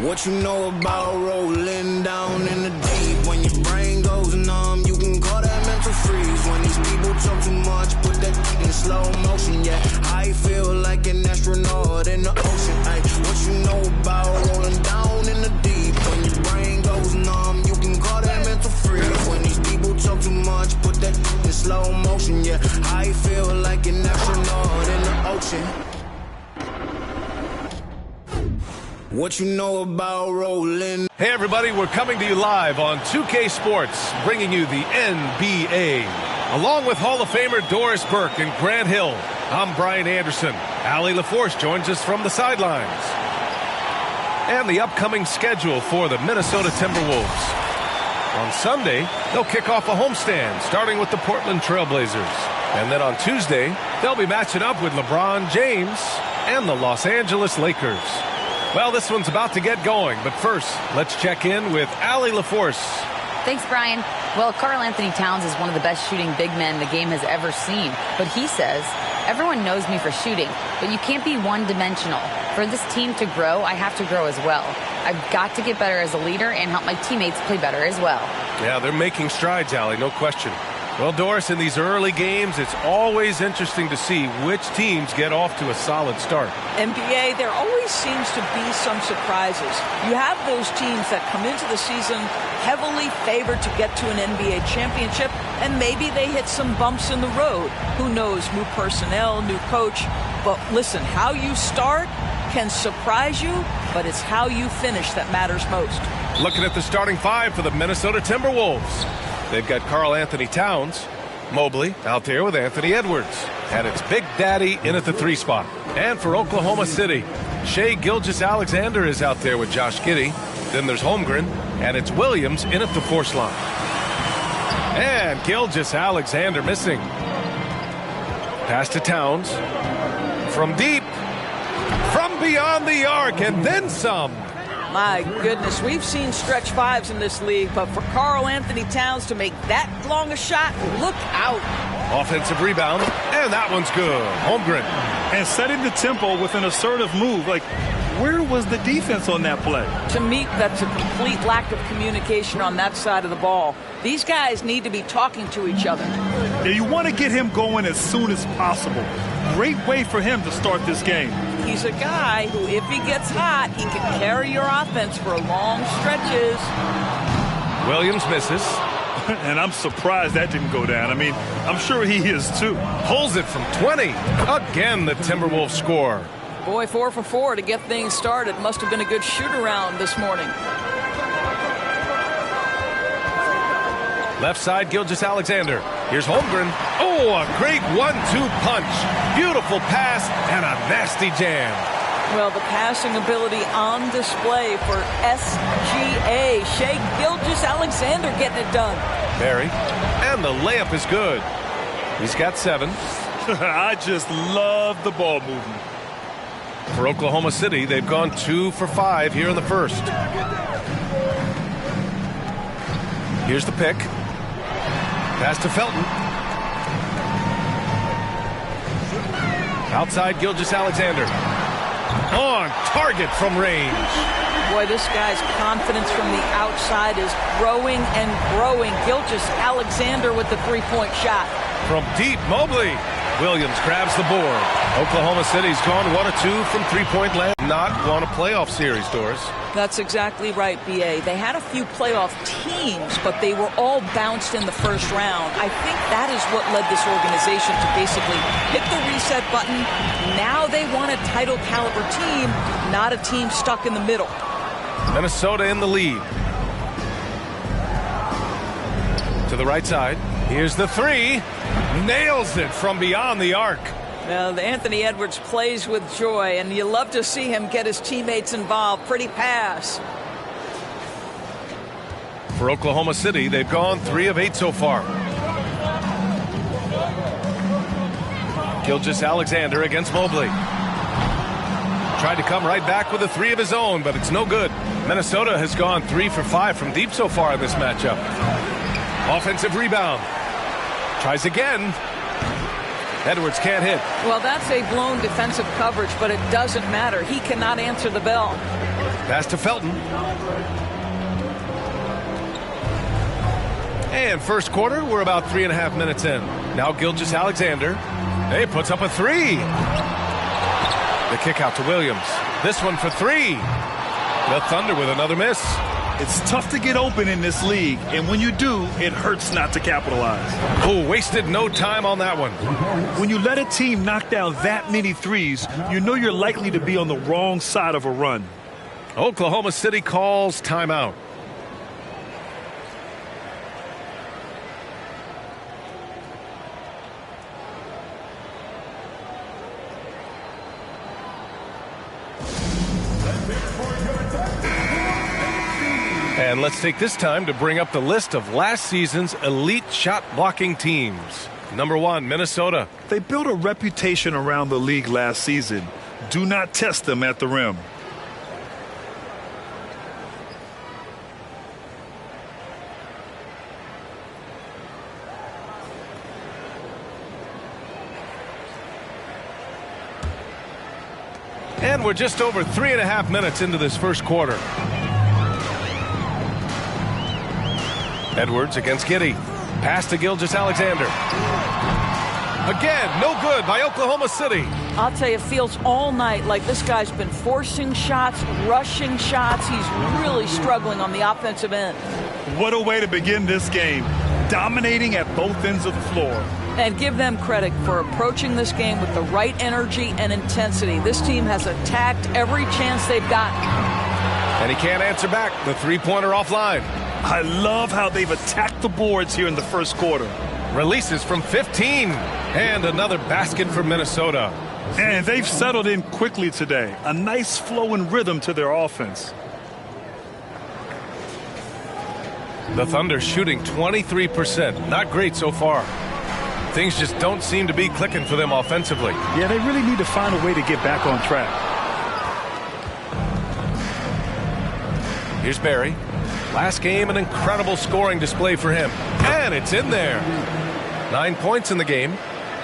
What you know about rolling down in the deep? When your brain goes numb, you can call that mental freeze. When these people talk too much, put that in slow motion. Yeah, I feel like an astronaut in the ocean. Ay, what you know about rolling down in the deep? When your brain goes numb, you can call that mental freeze. When these people talk too much, put that in slow motion. Yeah, I feel like an astronaut in the ocean. What you know about rolling? Hey everybody, we're coming to you live on 2K Sports, bringing you the NBA. Along with Hall of Famer Doris Burke and Grant Hill, I'm Brian Anderson. Allie LaForce joins us from the sidelines. And the upcoming schedule for the Minnesota Timberwolves. On Sunday, they'll kick off a homestand, starting with the Portland Trail Blazers. And then on Tuesday, they'll be matching up with LeBron James and the Los Angeles Lakers. Well, this one's about to get going, but first, let's check in with Allie LaForce. Thanks, Brian. Well, Karl Anthony Towns is one of the best shooting big men the game has ever seen. But he says, everyone knows me for shooting, but you can't be one-dimensional. For this team to grow, I have to grow as well. I've got to get better as a leader and help my teammates play better as well. Yeah, they're making strides, Allie, no question. Well, Doris, in these early games, it's always interesting to see which teams get off to a solid start. NBA, there always seems to be some surprises. You have those teams that come into the season heavily favored to get to an NBA championship, and maybe they hit some bumps in the road. Who knows, new personnel, new coach. But listen, how you start can surprise you, but it's how you finish that matters most. Looking at the starting five for the Minnesota Timberwolves. They've got Karl Anthony Towns, Mobley out there with Anthony Edwards. And it's Big Daddy in at the 3 spot. And for Oklahoma City, Shai Gilgeous-Alexander is out there with Josh Giddey. Then there's Holmgren, and it's Williams in at the 4 slot. And Gilgeous-Alexander missing. Pass to Towns. From deep. From beyond the arc, and then some. My goodness, we've seen stretch fives in this league, but for Karl Anthony Towns to make that long a shot, look out. Offensive rebound, and that one's good. Holmgren. And setting the tempo with an assertive move. Like, where was the defense on that play? To me, that's a complete lack of communication on that side of the ball. These guys need to be talking to each other. Yeah, you want to get him going as soon as possible. Great way for him to start this game. He's a guy who, if he gets hot, he can carry your offense for long stretches. Williams misses. And I'm surprised that didn't go down. I mean, I'm sure he is too. Pulls it from 20. Again, the Timberwolves score. Boy, 4 for 4 to get things started. Must have been a good shoot-around this morning. Left side, Gilgeous-Alexander. Here's Holmgren. Oh, a great 1-2 punch. Beautiful pass and a nasty jam. Well, the passing ability on display for SGA. Shai Gilgeous-Alexander getting it done. Barry. And the layup is good. He's got 7. I just love the ball movement. For Oklahoma City, they've gone 2 for 5 here in the first. Here's the pick. Pass to Felton. Outside, Gilgeous-Alexander. On target from range. Boy, this guy's confidence from the outside is growing and growing. Gilgeous-Alexander with the three-point shot. From deep, Mobley. Williams grabs the board. Oklahoma City's gone 1 of 2 from three-point land. Not won a playoff series, Doris. That's exactly right, B.A. They had a few playoff teams, but they were all bounced in the first round. I think that is what led this organization to basically hit the reset button. Now they want a title-caliber team, not a team stuck in the middle. Minnesota in the lead. To the right side. Here's the 3. Nails it from beyond the arc. Well, Anthony Edwards plays with joy, and you love to see him get his teammates involved. Pretty pass. For Oklahoma City, they've gone 3 of 8 so far. Gilgeous-Alexander against Mobley. Tried to come right back with a 3 of his own, but it's no good. Minnesota has gone 3 for 5 from deep so far in this matchup. Offensive rebound. Tries again. Edwards can't hit. Well, that's a blown defensive coverage, but it doesn't matter. He cannot answer the bell. Pass to Felton. And first quarter, we're about 3.5 minutes in. Now Gilgeous-Alexander. He puts up a 3. The kick out to Williams. This one for 3. The Thunder with another miss. It's tough to get open in this league, and when you do, it hurts not to capitalize. Oh, wasted no time on that one. When you let a team knock down that many threes, you know you're likely to be on the wrong side of a run. Oklahoma City calls timeout. And let's take this time to bring up the list of last season's elite shot blocking teams. Number 1, Minnesota. They built a reputation around the league last season. Do not test them at the rim. And we're just over 3.5 minutes into this first quarter. Edwards against Giddey. Pass to Gilgeous-Alexander. Again, no good by Oklahoma City. I'll tell you, it feels all night like this guy's been forcing shots, rushing shots. He's really struggling on the offensive end. What a way to begin this game. Dominating at both ends of the floor. And give them credit for approaching this game with the right energy and intensity. This team has attacked every chance they've gotten. And he can't answer back. The three-pointer offline. I love how they've attacked the boards here in the first quarter. Releases from 15. And another basket for Minnesota. And they've settled in quickly today. A nice flow and rhythm to their offense. The Thunder shooting 23%. Not great so far. Things just don't seem to be clicking for them offensively. Yeah, they really need to find a way to get back on track. Here's Barry. Last game, an incredible scoring display for him. And it's in there. 9 points in the game.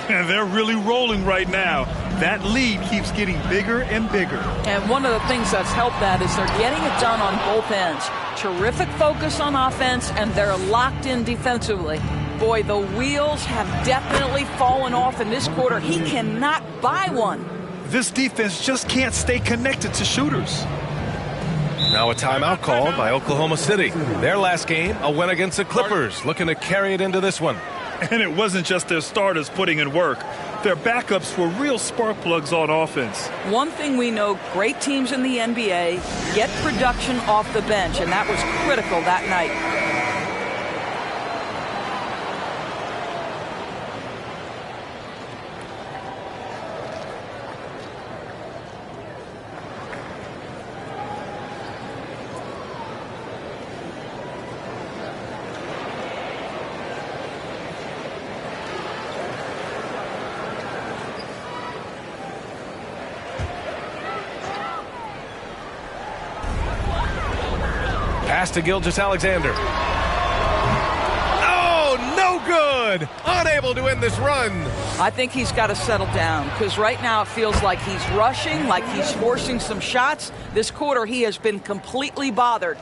And they're really rolling right now. That lead keeps getting bigger and bigger. And one of the things that's helped that is they're getting it done on both ends. Terrific focus on offense, and they're locked in defensively. Boy, the wheels have definitely fallen off in this quarter. He cannot buy one. This defense just can't stay connected to shooters. Now a timeout called by Oklahoma City. Their last game, a win against the Clippers, looking to carry it into this one. And it wasn't just their starters putting in work. Their backups were real spark plugs on offense. One thing we know, great teams in the NBA get production off the bench, and that was critical that night. Pass to Gilgeous-Alexander. Oh, no good! Unable to end this run. I think he's got to settle down because right now it feels like he's rushing, like he's forcing some shots. This quarter he has been completely bothered.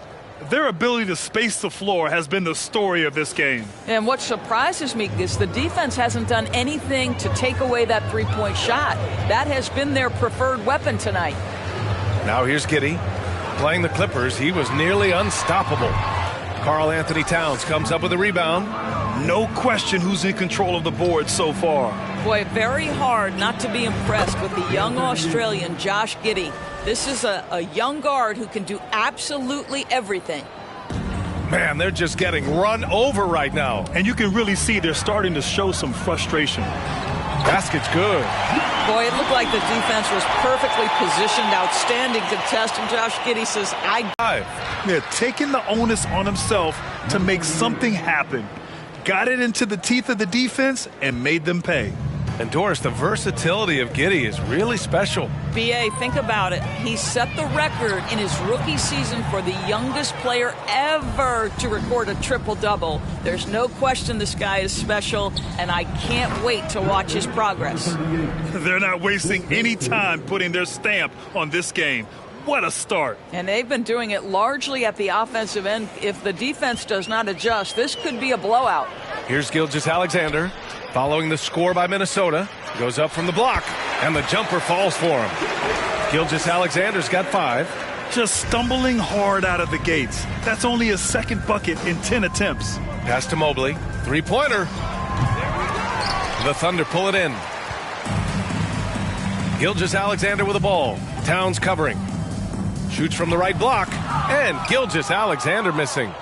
Their ability to space the floor has been the story of this game. And what surprises me is the defense hasn't done anything to take away that three-point shot. That has been their preferred weapon tonight. Now here's Giddey. Playing the Clippers, he was nearly unstoppable. Karl-Anthony Towns comes up with a rebound. No question who's in control of the board so far. Boy, very hard not to be impressed with the young Australian Josh Giddey. This is a young guard who can do absolutely everything. Man, they're just getting run over right now. And you can really see they're starting to show some frustration. Basket's good. Boy, it looked like the defense was perfectly positioned. Outstanding contest. And Josh Giddey says, They're taking the onus on himself to make something happen. Got it into the teeth of the defense and made them pay. And Doris, the versatility of Giddey is really special. B.A., think about it. He set the record in his rookie season for the youngest player ever to record a triple-double. There's no question this guy is special, and I can't wait to watch his progress. They're not wasting any time putting their stamp on this game. What a start. And they've been doing it largely at the offensive end. If the defense does not adjust, this could be a blowout. Here's Gilgeous-Alexander following the score by Minnesota. Goes up from the block, and the jumper falls for him. Gilgeous-Alexander's got 5. Just stumbling hard out of the gates. That's only his second bucket in 10 attempts. Pass to Mobley. Three-pointer. The Thunder pull it in. Gilgeous-Alexander with the ball. Towns covering. Shoots from the right block, and Gilgeous-Alexander missing.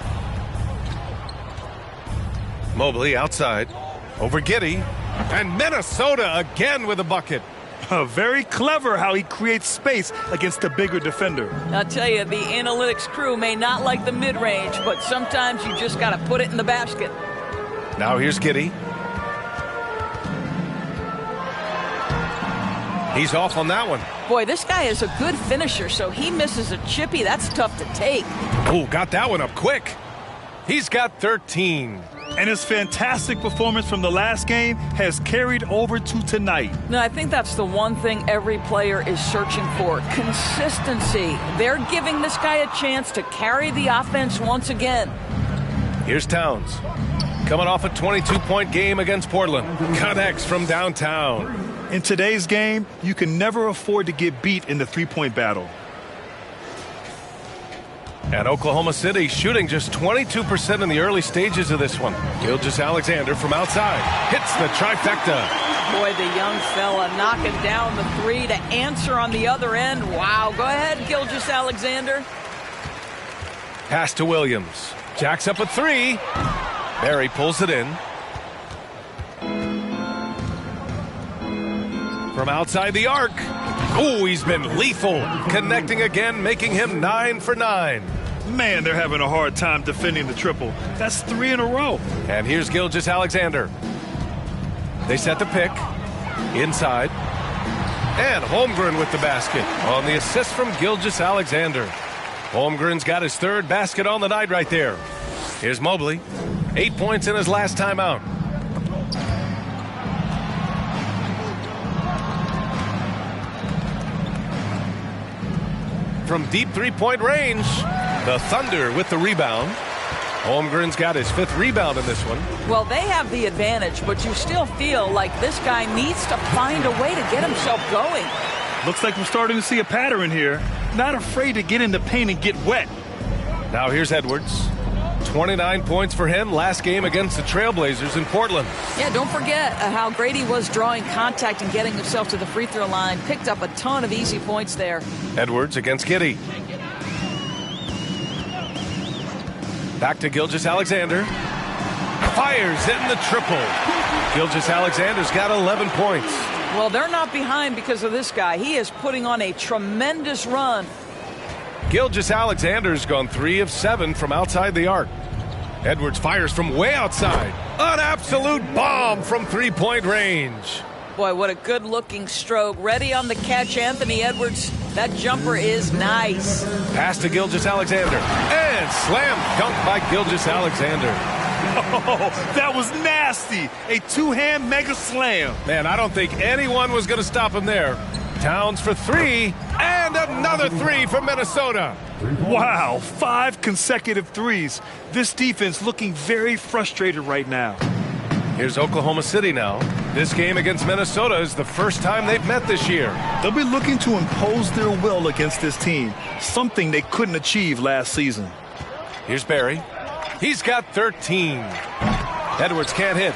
Mobley outside. Over Giddey. And Minnesota again with a bucket. Very clever how he creates space against a bigger defender. I'll tell you, the analytics crew may not like the mid-range, but sometimes you just got to put it in the basket. Now here's Giddey. He's off on that one. Boy, this guy is a good finisher, so he misses a chippy. That's tough to take. Oh, got that one up quick. He's got 13. And his fantastic performance from the last game has carried over to tonight. No, I think that's the one thing every player is searching for. Consistency. They're giving this guy a chance to carry the offense once again. Here's Towns. Coming off a 22-point game against Portland. Connects from downtown. In today's game, you can never afford to get beat in the three-point battle. And Oklahoma City shooting just 22% in the early stages of this one. Gilgeous-Alexander from outside hits the trifecta. Boy, the young fella knocking down the three to answer on the other end. Wow, go ahead, Gilgeous-Alexander. Pass to Williams. Jacks up a 3. Barry pulls it in. From outside the arc. Oh, he's been lethal. Connecting again, making him 9 for 9. Man, they're having a hard time defending the triple. That's 3 in a row. And here's Gilgeous-Alexander. They set the pick. Inside. And Holmgren with the basket on the assist from Gilgeous-Alexander. Holmgren's got his 3rd basket on the night right there. Here's Mobley. 8 points in his last time out. From deep three-point range, the Thunder with the rebound. Holmgren's got his 5th rebound in this one. Well, they have the advantage, but you still feel like this guy needs to find a way to get himself going. Looks like we're starting to see a pattern here. Not afraid to get in the paint and get wet. Now here's Edwards. 29 points for him last game against the Trailblazers in Portland. Yeah, don't forget how great he was drawing contact and getting himself to the free throw line. Picked up a ton of easy points there. Edwards against Giddey. Back to Gilgeous-Alexander. Fires in the triple. Gilgeous-Alexander's got 11 points. Well, they're not behind because of this guy. He is putting on a tremendous run. Gilgeous-Alexander's gone 3 of 7 from outside the arc. Edwards fires from way outside. An absolute bomb from three-point range. Boy, what a good-looking stroke. Ready on the catch, Anthony Edwards. That jumper is nice. Pass to Gilgeous-Alexander. And slam dunk by Gilgeous-Alexander. Oh, that was nasty. A two-hand mega slam. Man, I don't think anyone was going to stop him there. Towns for 3, and another 3 from Minnesota. Wow, 5 consecutive threes. This defense looking very frustrated right now. Here's Oklahoma City now. This game against Minnesota is the first time they've met this year. They'll be looking to impose their will against this team, something they couldn't achieve last season. Here's Barry. He's got 13. Edwards can't hit.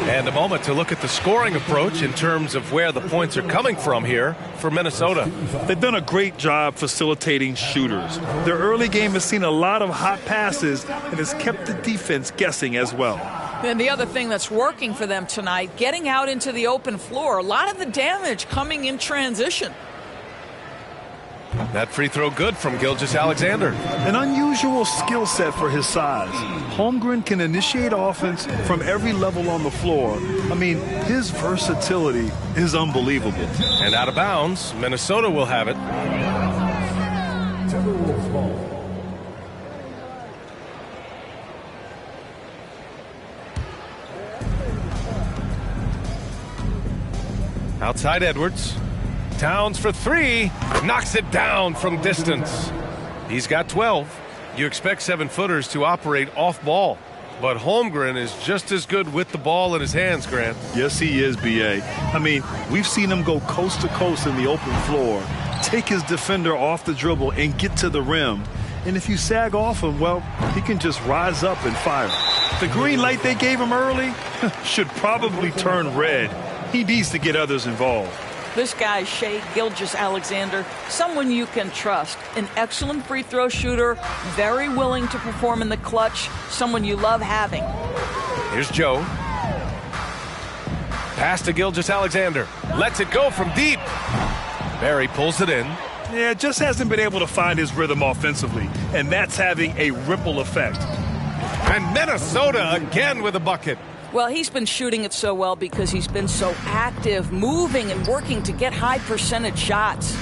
And a moment to look at the scoring approach in terms of where the points are coming from here for Minnesota. They've done a great job facilitating shooters. Their early game has seen a lot of hot passes and has kept the defense guessing as well. And the other thing that's working for them tonight, getting out into the open floor. A lot of the damage coming in transition. That free throw good from Gilgeous-Alexander. An unusual skill set for his size. Holmgren can initiate offense from every level on the floor. I mean, his versatility is unbelievable. And out of bounds, Minnesota will have it. Timberwolves ball. Outside Edwards. Towns for three. Knocks it down from distance. He's got 12. You expect 7-footers to operate off ball. But Holmgren is just as good with the ball in his hands, Grant. Yes, he is, B.A. I mean, we've seen him go coast to coast in the open floor, take his defender off the dribble and get to the rim. And if you sag off him, well, he can just rise up and fire. The green light they gave him early should probably turn red. He needs to get others involved. This guy, Shai Gilgeous-Alexander, someone you can trust. An excellent free throw shooter, very willing to perform in the clutch, someone you love having. Here's Joe. Pass to Gilgeous-Alexander. Lets it go from deep. Barry pulls it in. Yeah, just hasn't been able to find his rhythm offensively, and that's having a ripple effect. And Minnesota again with a bucket. Well, he's been shooting it so well because he's been so active, moving and working to get high percentage shots.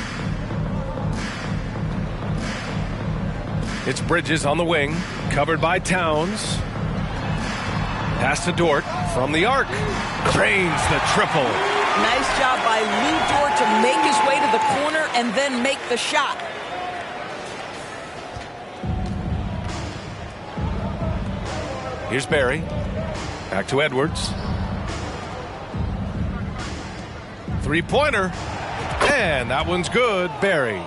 It's Bridges on the wing, covered by Towns. Pass to Dort from the arc. Drains the triple. Nice job by Lou Dort to make his way to the corner and then make the shot. Here's Barry. Back to Edwards. Three-pointer. And that one's good, Barry.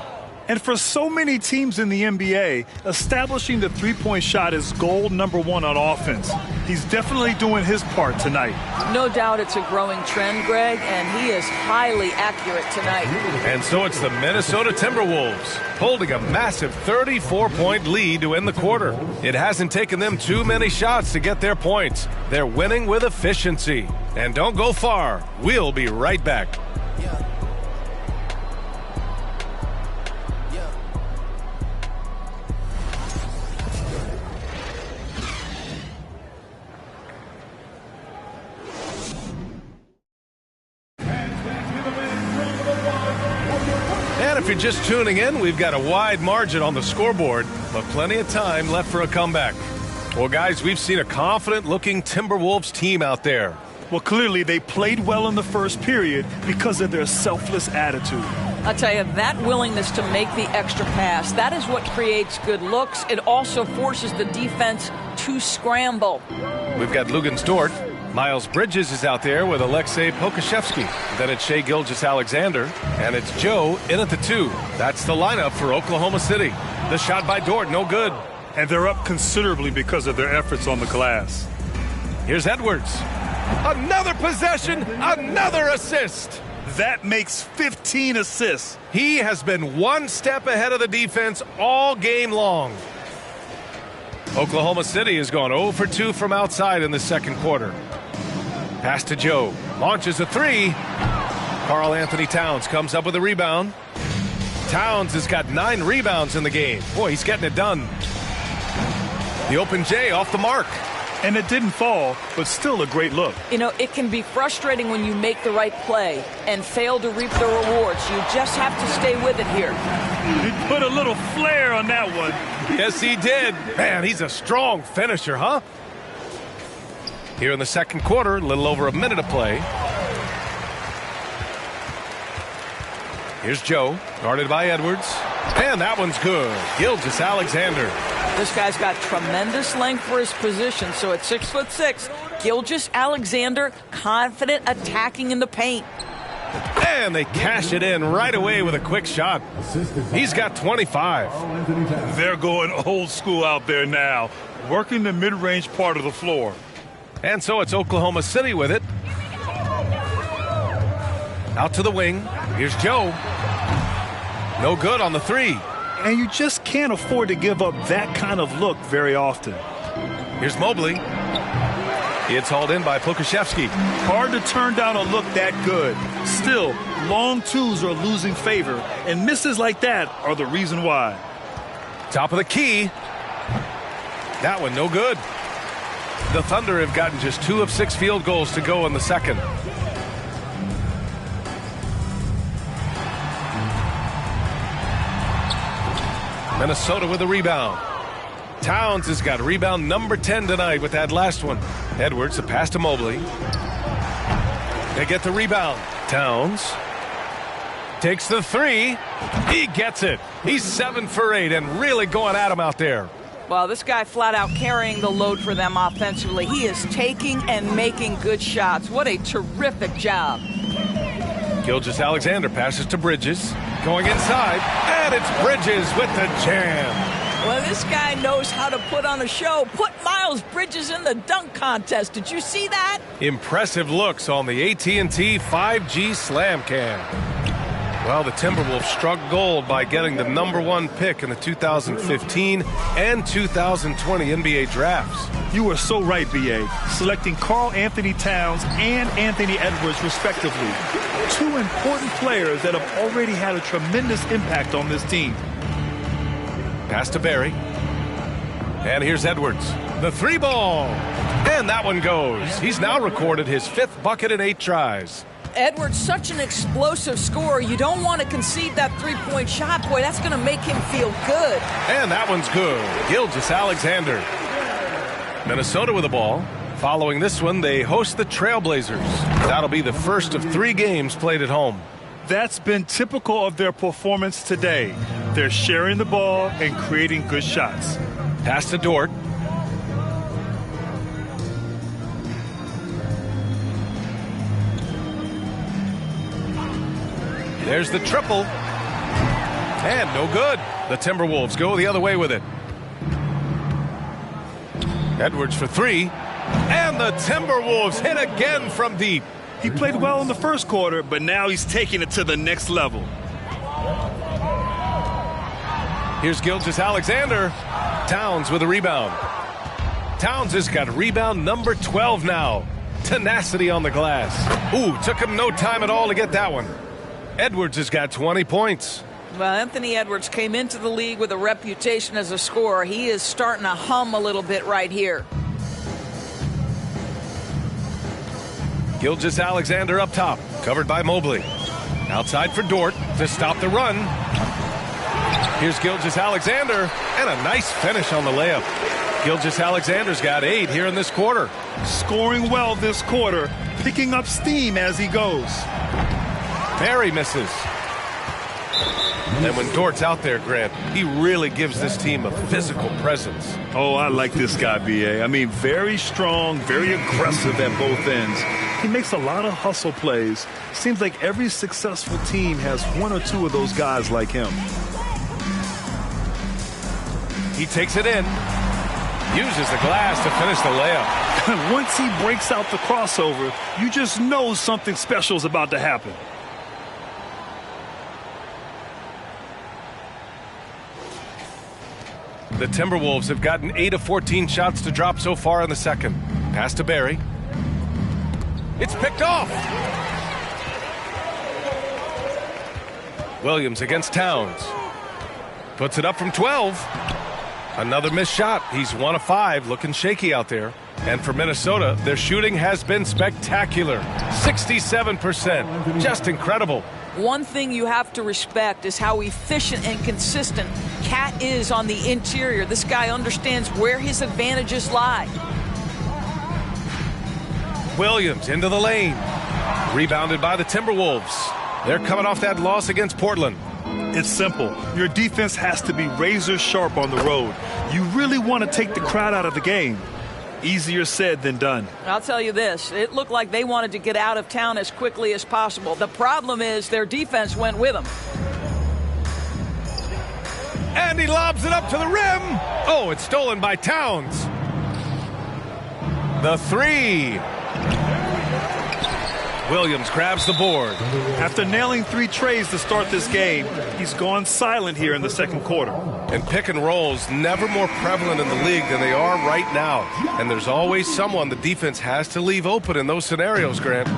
And for so many teams in the NBA, establishing the three-point shot is goal number one on offense. He's definitely doing his part tonight. No doubt it's a growing trend, Greg, and he is highly accurate tonight. And so it's the Minnesota Timberwolves holding a massive 34-point lead to end the quarter. It hasn't taken them too many shots to get their points. They're winning with efficiency. And don't go far. We'll be right back. If you're just tuning in, we've got a wide margin on the scoreboard, but plenty of time left for a comeback. Well, guys, we've seen a confident-looking Timberwolves team out there. Well, clearly they played well in the first period because of their selfless attitude. I'll tell you, that willingness to make the extra pass, that is what creates good looks. It also forces the defense to scramble. We've got Luguentz Dort. Miles Bridges is out there with Alexei Pokusevski. Then it's Shai Gilgeous-Alexander. And it's Joe in at the 2. That's the lineup for Oklahoma City. The shot by Dort, no good. And they're up considerably because of their efforts on the glass. Here's Edwards. Another possession, another assist. That makes 15 assists. He has been one step ahead of the defense all game long. Oklahoma City has gone 0 for 2 from outside in the second quarter. Pass to Joe. Launches a 3. Karl Anthony Towns comes up with a rebound. Towns has got 9 rebounds in the game. Boy, he's getting it done. The open J off the mark. And it didn't fall, but still a great look. You know, it can be frustrating when you make the right play and fail to reap the rewards. You just have to stay with it here. He put a little flair on that one. Yes, he did. Man, he's a strong finisher, huh? Here in the second quarter, a little over a minute of play. Here's Joe, guarded by Edwards. And that one's good. Gilgeous-Alexander. This guy's got tremendous length for his position, so at 6'6", Gilgeous-Alexander confident attacking in the paint. And they cash it in right away with a quick shot. He's got 25. They're going old school out there now, working the mid-range part of the floor. And so it's Oklahoma City with it. Out to the wing. Here's Joe. No good on the 3. And you just can't afford to give up that kind of look very often. Here's Mobley. It's hauled in by Pokashevsky. Hard to turn down a look that good. Still, long twos are losing favor, and misses like that are the reason why. Top of the key. That one no good. The Thunder have gotten just 2 of 6 field goals to go in the second. Minnesota with a rebound. Towns has got rebound number 10 tonight with that last one. Edwards, a pass to Mobley. They get the rebound. Towns takes the 3. He gets it. He's 7 for 8 and really going at him out there. Well, this guy flat out carrying the load for them offensively. He is taking and making good shots. What a terrific job. Gilgeous-Alexander passes to Bridges. Going inside, and it's Bridges with the jam. Well, this guy knows how to put on a show. Put Miles Bridges in the dunk contest. Did you see that? Impressive looks on the AT&T 5G Slam Cam. Well, the Timberwolves struck gold by getting the #1 pick in the 2015 and 2020 NBA drafts. You are so right, B.A. Selecting Karl Anthony Towns and Anthony Edwards, respectively. 2 important players that have already had a tremendous impact on this team. Pass to Barry. And here's Edwards. The 3 ball. And that one goes. He's now recorded his 5th bucket in 8 tries. Edwards, such an explosive scorer. You don't want to concede that 3-point shot. Boy, that's going to make him feel good. And that one's good. Gilgeous-Alexander. Minnesota with the ball. Following this one, they host the Trailblazers. That'll be the first of 3 games played at home. That's been typical of their performance today. They're sharing the ball and creating good shots. Pass to Dort. There's the triple. And no good. The Timberwolves go the other way with it. Edwards for 3. And the Timberwolves hit again from deep. He played well in the first quarter, but now he's taking it to the next level. Here's Gilgeous-Alexander. Towns with a rebound. Towns has got rebound number 12 now. Tenacity on the glass. Ooh, took him no time at all to get that one. Edwards has got 20 points. Well, Anthony Edwards came into the league with a reputation as a scorer. He is starting to hum a little bit right here. Gilgeous-Alexander up top, covered by Mobley. Outside for Dort to stop the run. Here's Gilgeous-Alexander, and a nice finish on the layup. Gilgeous-Alexander's got 8 here in this quarter. Scoring well this quarter, picking up steam as he goes. Barry misses. And when Dort's out there, Grant, he really gives this team a physical presence. Oh, I like this guy, B.A. I mean, very strong, very aggressive at both ends. He makes a lot of hustle plays. Seems like every successful team has 1 or 2 of those guys like him. He takes it in. Uses the glass to finish the layup. Once he breaks out the crossover, you just know something special is about to happen. The Timberwolves have gotten 8 of 14 shots to drop so far in the second. Pass to Barry. It's picked off. Williams against Towns. Puts it up from 12. Another missed shot. He's 1 of 5, looking shaky out there. And for Minnesota, their shooting has been spectacular. 67%. Just incredible. One thing you have to respect is how efficient and consistent Cat is on the interior. This guy understands where his advantages lie. Williams into the lane. Rebounded by the Timberwolves. They're coming off that loss against Portland. It's simple. Your defense has to be razor sharp on the road. You really want to take the crowd out of the game. Easier said than done. I'll tell you this. It looked like they wanted to get out of town as quickly as possible. The problem is their defense went with them. And he lobs it up to the rim. Oh, it's stolen by Towns. The 3. Williams grabs the board. After nailing 3 trays to start this game, he's gone silent here in the second quarter. And pick and rolls never more prevalent in the league than they are right now. And there's always someone the defense has to leave open in those scenarios, Grant.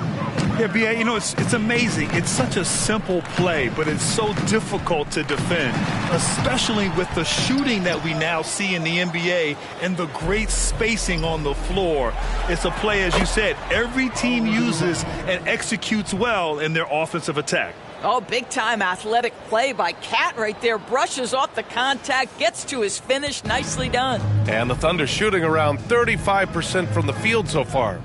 Yeah, B.A., you know, it's amazing. It's such a simple play, but it's so difficult to defend, especially with the shooting that we now see in the NBA and the great spacing on the floor. It's a play, as you said, every team uses and executes well in their offensive attack. Oh, big-time athletic play by Cat right there. Brushes off the contact, gets to his finish. Nicely done. And the Thunder shooting around 35% from the field so far.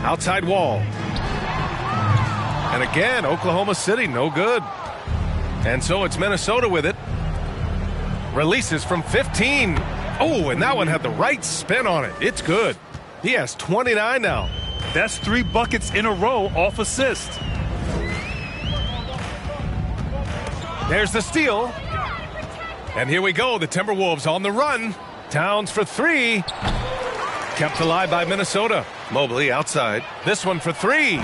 Outside wall. And again, Oklahoma City, no good. And so it's Minnesota with it. Releases from 15. Oh, and that one had the right spin on it. It's good. He has 29 now. That's 3 buckets in a row off assist. There's the steal. And here we go, the Timberwolves on the run. Towns for 3. Kept alive by Minnesota. Mobley outside. This one for 3.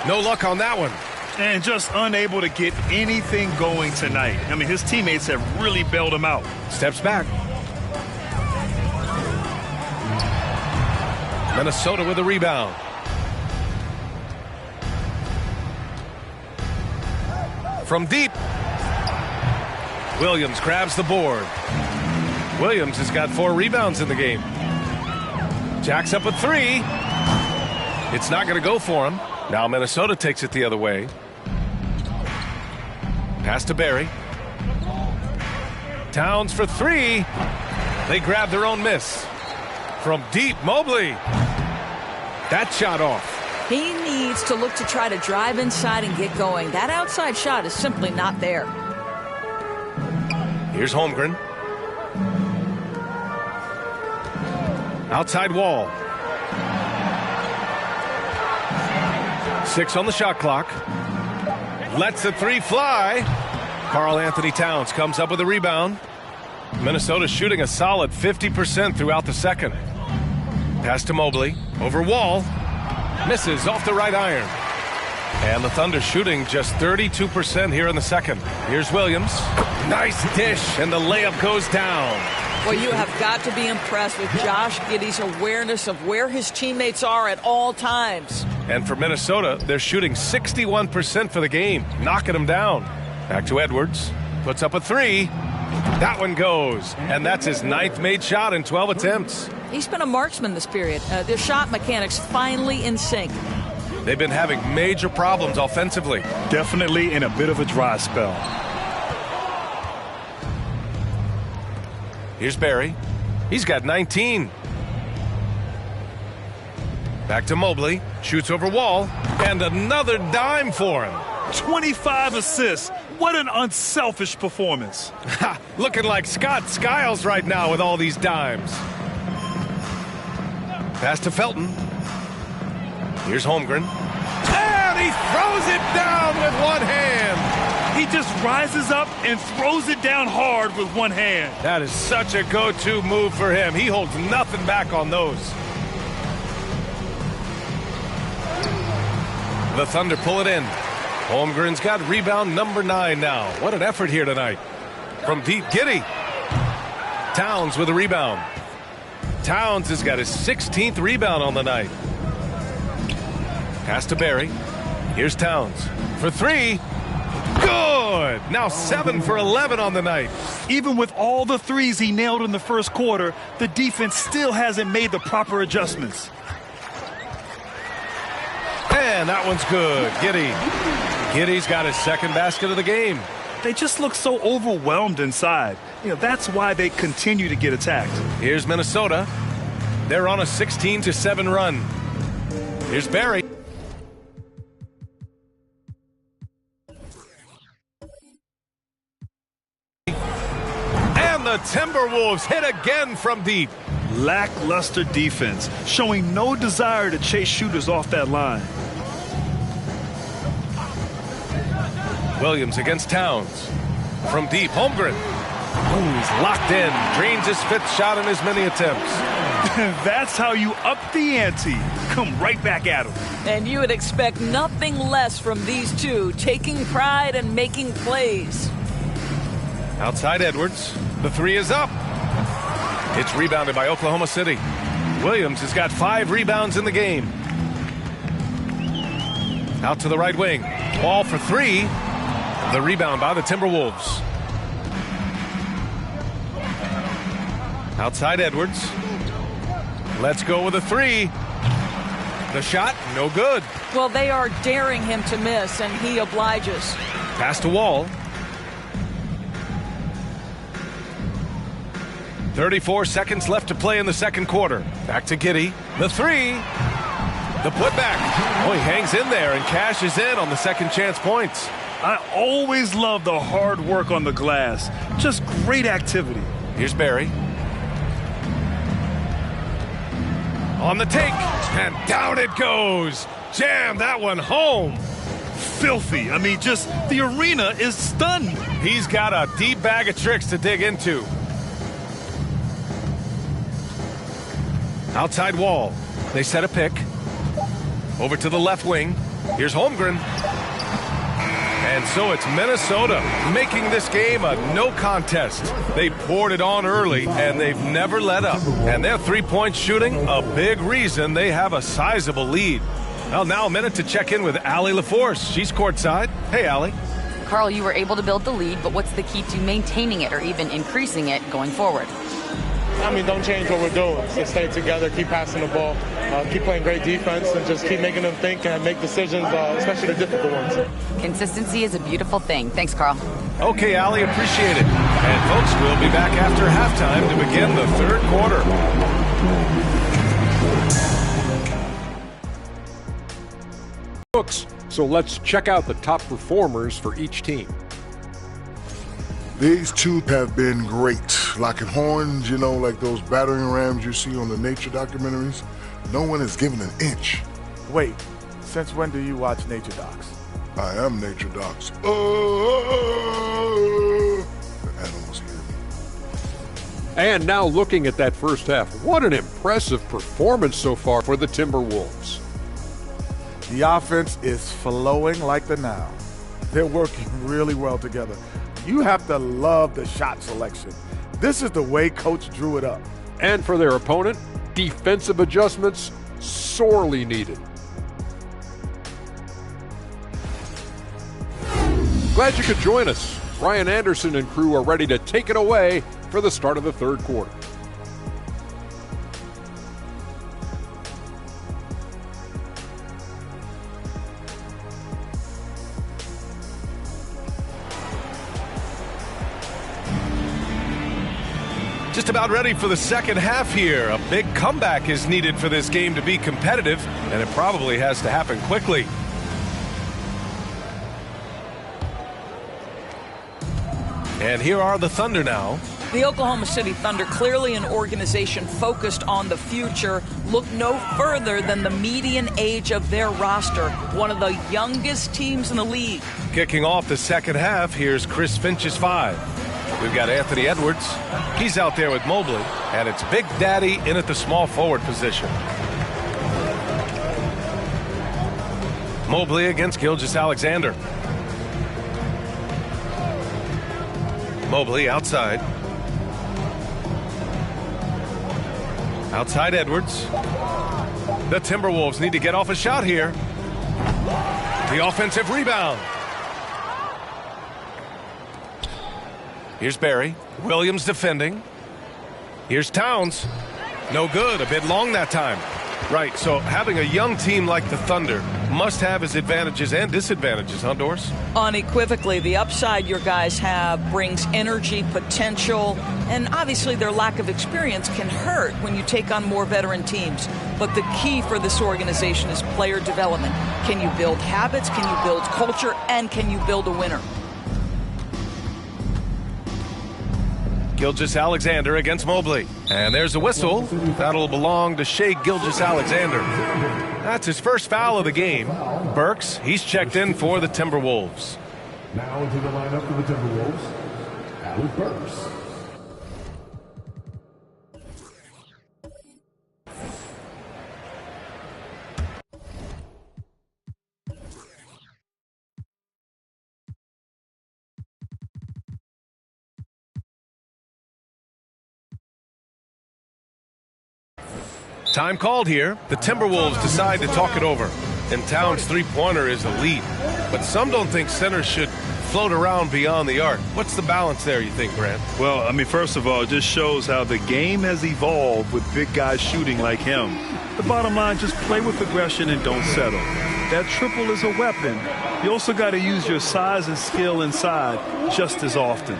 No luck on that one. And just unable to get anything going tonight. I mean, his teammates have really bailed him out. Steps back. Minnesota with a rebound. From deep. Williams grabs the board. Williams has got 4 rebounds in the game. Jacks up a 3. It's not going to go for him. Now Minnesota takes it the other way. Pass to Barry. Towns for 3. They grab their own miss. From deep, Mobley. That shot off. He needs to look to try to drive inside and get going. That outside shot is simply not there. Here's Holmgren. Outside wall. 6 on the shot clock. Lets the 3 fly. Karl Anthony Towns comes up with a rebound. Minnesota shooting a solid 50% throughout the second. Pass to Mobley. Over wall. Misses off the right iron. And the Thunder shooting just 32% here in the second. Here's Williams. Nice dish, and the layup goes down. Well, you have got to be impressed with Josh Giddey's awareness of where his teammates are at all times. And for Minnesota, they're shooting 61% for the game, knocking them down. Back to Edwards. Puts up a 3. That one goes. And that's his 9th made shot in 12 attempts. He's been a marksman this period. Their shot mechanics finally in sync. They've been having major problems offensively. Definitely in a bit of a dry spell. Here's Barry. He's got 19. Back to Mobley. Shoots over wall. And another dime for him. 25 assists. What an unselfish performance. Looking like Scott Skiles right now with all these dimes. Pass to Felton. Here's Holmgren. And he throws it down with one hand. He just rises up and throws it down hard with one hand. That is such a go-to move for him. He holds nothing back on those. The Thunder pull it in. Holmgren's got rebound number 9 now. What an effort here tonight. From deep, Giddey. Towns with a rebound. Towns has got his 16th rebound on the night. Pass to Barry. Here's Towns for 3. Good. Now 7 for 11 on the night. Even with all the threes he nailed in the first quarter, the defense still hasn't made the proper adjustments. And that one's good. Giddey's got his 2nd basket of the game. They just look so overwhelmed inside. You know, that's why they continue to get attacked. Here's Minnesota. They're on a 16-7 run. Here's Barry. And the Timberwolves hit again from deep. Lackluster defense, showing no desire to chase shooters off that line. Williams against Towns. From deep, Holmgren. Ooh, he's locked in. Drains his 5th shot in as many attempts. That's how you up the ante. Come right back at him. And you would expect nothing less from these two, taking pride and making plays. Outside Edwards. The three is up. It's rebounded by Oklahoma City. Williams has got 5 rebounds in the game. Out to the right wing. Ball for 3. The rebound by the Timberwolves. Outside Edwards. Let's go with a 3. The shot, no good. Well, they are daring him to miss, and he obliges. Pass to Wall. 34 seconds left to play in the second quarter. Back to Giddey. The 3. The putback. Oh, he hangs in there and cashes in on the second chance points. I always love the hard work on the glass. Just great activity. Here's Barry. On the take, and down it goes. Jam that one home. Filthy. I mean, just the arena is stunned. He's got a deep bag of tricks to dig into. Outside Wall. They set a pick. Over to the left wing. Here's Holmgren. And so it's Minnesota making this game a no contest. They poured it on early, and they've never let up. And their three-point shooting, a big reason they have a sizable lead. Well, now a minute to check in with Allie LaForce. She's courtside. Hey, Allie. Carl, you were able to build the lead, but what's the key to maintaining it or even increasing it going forward? I mean, don't change what we're doing. Just stay together, keep passing the ball, keep playing great defense, and just keep making them think and make decisions, especially the difficult ones. Consistency is a beautiful thing. Thanks, Carl. Okay, Allie, appreciate it. And, folks, we'll be back after halftime to begin the third quarter. So let's check out the top performers for each team. These two have been great. Locking horns, you know, like those battering rams you see on the nature documentaries. No one is given an inch. Wait, since when do you watch nature docs? I am nature docs. The animals hear me. And now looking at that first half, what an impressive performance so far for the Timberwolves. The offense is flowing like the Nile. They're working really well together. You have to love the shot selection. This is the way Coach drew it up. And for their opponent, defensive adjustments sorely needed. Glad you could join us. Brian Anderson and crew are ready to take it away for the start of the third quarter. Just about ready for the second half here. A big comeback is needed for this game to be competitive, and it probably has to happen quickly. And here are the Thunder now. The Oklahoma City Thunder, clearly an organization focused on the future, look no further than the median age of their roster, one of the youngest teams in the league. Kicking off the second half, here's Chris Finch's 5. We've got Anthony Edwards. He's out there with Mobley, and it's Big Daddy in at the small forward position. Mobley against Gilgeous-Alexander. Mobley outside. Outside Edwards. The Timberwolves need to get off a shot here. The offensive rebound. Here's Barry. Williams defending. Here's Towns. No good. A bit long that time. Right, so having a young team like the Thunder must have its advantages and disadvantages, huh, Doris? Unequivocally, the upside your guys have brings energy, potential, and obviously their lack of experience can hurt when you take on more veteran teams. But the key for this organization is player development. Can you build habits? Can you build culture? And can you build a winner? Gilgeous-Alexander against Mobley. And there's a whistle. That'll belong to Shai Gilgeous-Alexander. That's his first foul of the game. Burks, he's checked in for the Timberwolves. Now into the lineup for the Timberwolves, Alec Burks. Time called here. The Timberwolves decide to talk it over. And Towns' three-pointer is elite. But some don't think centers should float around beyond the arc. What's the balance there, you think, Grant? Well, I mean, first of all, it just shows how the game has evolved with big guys shooting like him. The bottom line, just play with aggression and don't settle. That triple is a weapon. You also got to use your size and skill inside just as often.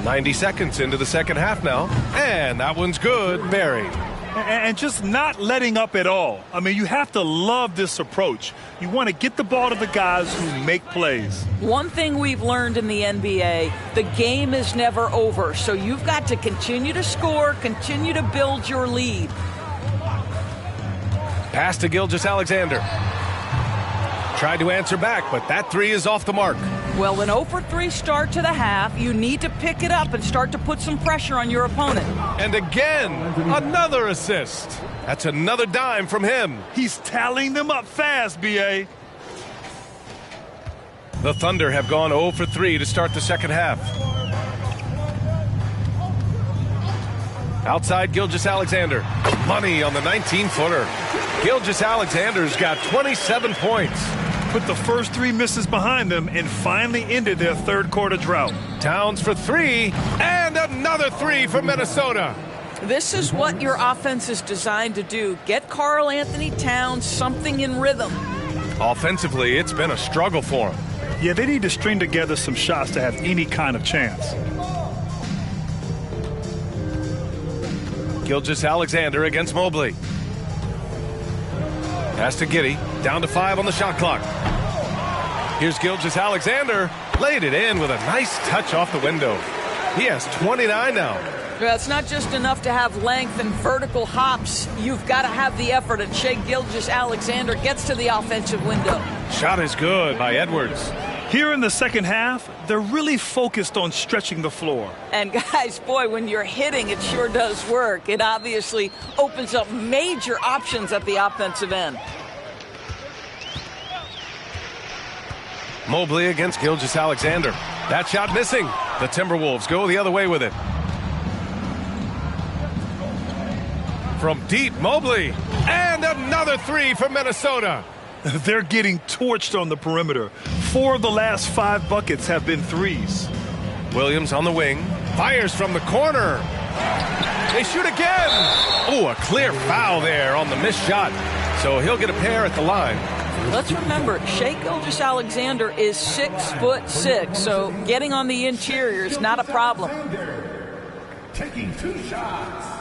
.90 seconds into the second half now. And that one's good. Buried. And just not letting up at all. I mean, you have to love this approach. You want to get the ball to the guys who make plays. One thing we've learned in the NBA, the game is never over. So you've got to continue to score, continue to build your lead. Pass to Gilgeous-Alexander. Tried to answer back, but that three is off the mark. Well, an 0 for 3 start to the half. You need to pick it up and start to put some pressure on your opponent. And again, another assist. That's another dime from him. He's tallying them up fast, B.A. The Thunder have gone 0 for 3 to start the second half. Outside Gilgeous-Alexander. Money on the 19-footer. Gilgeous-Alexander's got 27 points. Put the first 3 misses behind them and finally ended their third quarter drought. Towns for 3, and another 3 for Minnesota. This is what your offense is designed to do. Get Karl Anthony Towns something in rhythm. Offensively, it's been a struggle for him. Yeah, they need to string together some shots to have any kind of chance. Gilgeous-Alexander against Mobley. Pass to Giddey. Down to 5 on the shot clock. Here's Gilgeous-Alexander. Laid it in with a nice touch off the window. He has 29 now. Well, it's not just enough to have length and vertical hops. You've got to have the effort, and Shai Gilgeous-Alexander gets to the offensive window. Shot is good by Edwards. Here in the second half, they're really focused on stretching the floor. And guys, boy, when you're hitting, it sure does work. It obviously opens up major options at the offensive end. Mobley against Gilgeous-Alexander. That shot missing. The Timberwolves go the other way with it. From deep, Mobley. And another 3 for Minnesota. They're getting torched on the perimeter. 4 of the last 5 buckets have been threes. Williams on the wing. Fires from the corner. They shoot again. Oh, a clear foul there on the missed shot. So he'll get a pair at the line. Let's remember, Shai Gilgeous-Alexander is 6'6", so getting on the interior is not a problem. Taking 2 shots.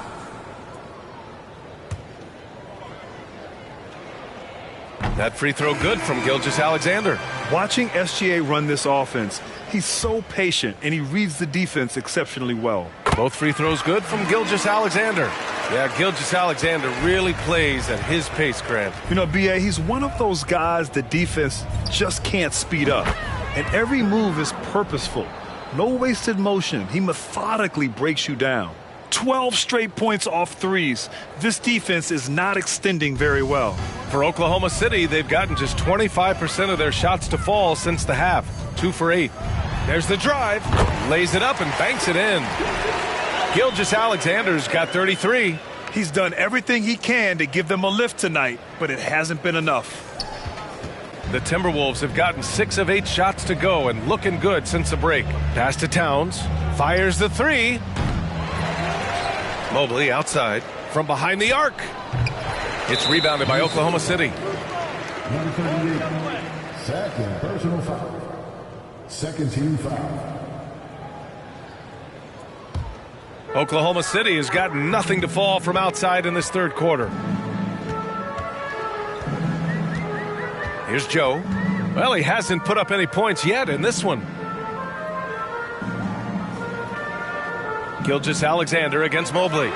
That free throw good from Gilgeous-Alexander. Watching SGA run this offense, he's so patient and he reads the defense exceptionally well. Both free throws good from Gilgeous-Alexander. Yeah, Gilgeous-Alexander really plays at his pace, Grant. You know, B.A., he's one of those guys the defense just can't speed up. And every move is purposeful. No wasted motion. He methodically breaks you down. 12 straight points off threes. This defense is not extending very well. For Oklahoma City, they've gotten just 25% of their shots to fall since the half. 2 for 8. There's the drive. Lays it up and banks it in. Gilgeous-Alexander's got 33. He's done everything he can to give them a lift tonight, but it hasn't been enough. The Timberwolves have gotten 6 of 8 shots to go and looking good since the break. Pass to Towns. Fires the 3. Mobley outside from behind the arc. It's rebounded by Oklahoma City. Number 38, second personal foul. Second team foul. Oklahoma City has got nothing to fall from outside in this third quarter. Here's Joe. Well, he hasn't put up any points yet in this one. Gilgeous-Alexander against Mobley.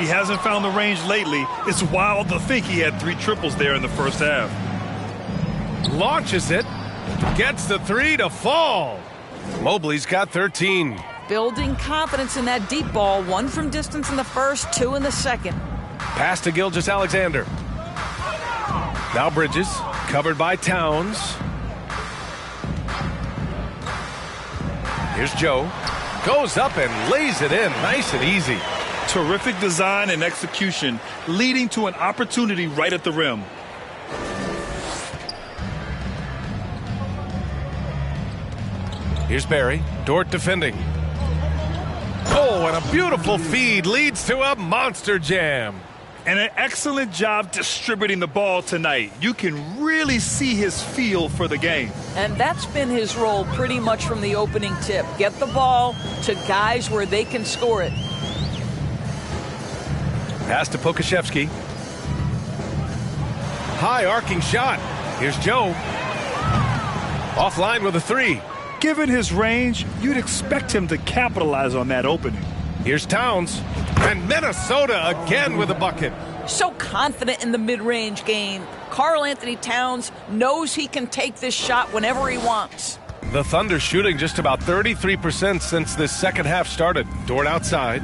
He hasn't found the range lately. It's wild to think he had 3 triples there in the first half. Launches it. Gets the three to fall. Mobley's got 13. Building confidence in that deep ball. 1 from distance in the first, 2 in the second. Pass to Gilgeous-Alexander. Now Bridges, covered by Towns. Here's Joe. Goes up and lays it in nice and easy. Terrific design and execution, leading to an opportunity right at the rim. Here's Barry. Dort defending. Oh, and a beautiful feed leads to a monster jam. And an excellent job distributing the ball tonight. You can really see his feel for the game. And that's been his role pretty much from the opening tip. Get the ball to guys where they can score it. Pass to Pokashevsky. High arcing shot. Here's Joe. Offline with a three. Given his range, you'd expect him to capitalize on that opening. Here's Towns. And Minnesota again with a bucket. So confident in the mid-range game. Karl-Anthony Towns knows he can take this shot whenever he wants. The Thunder shooting just about 33% since this second half started. Dort outside.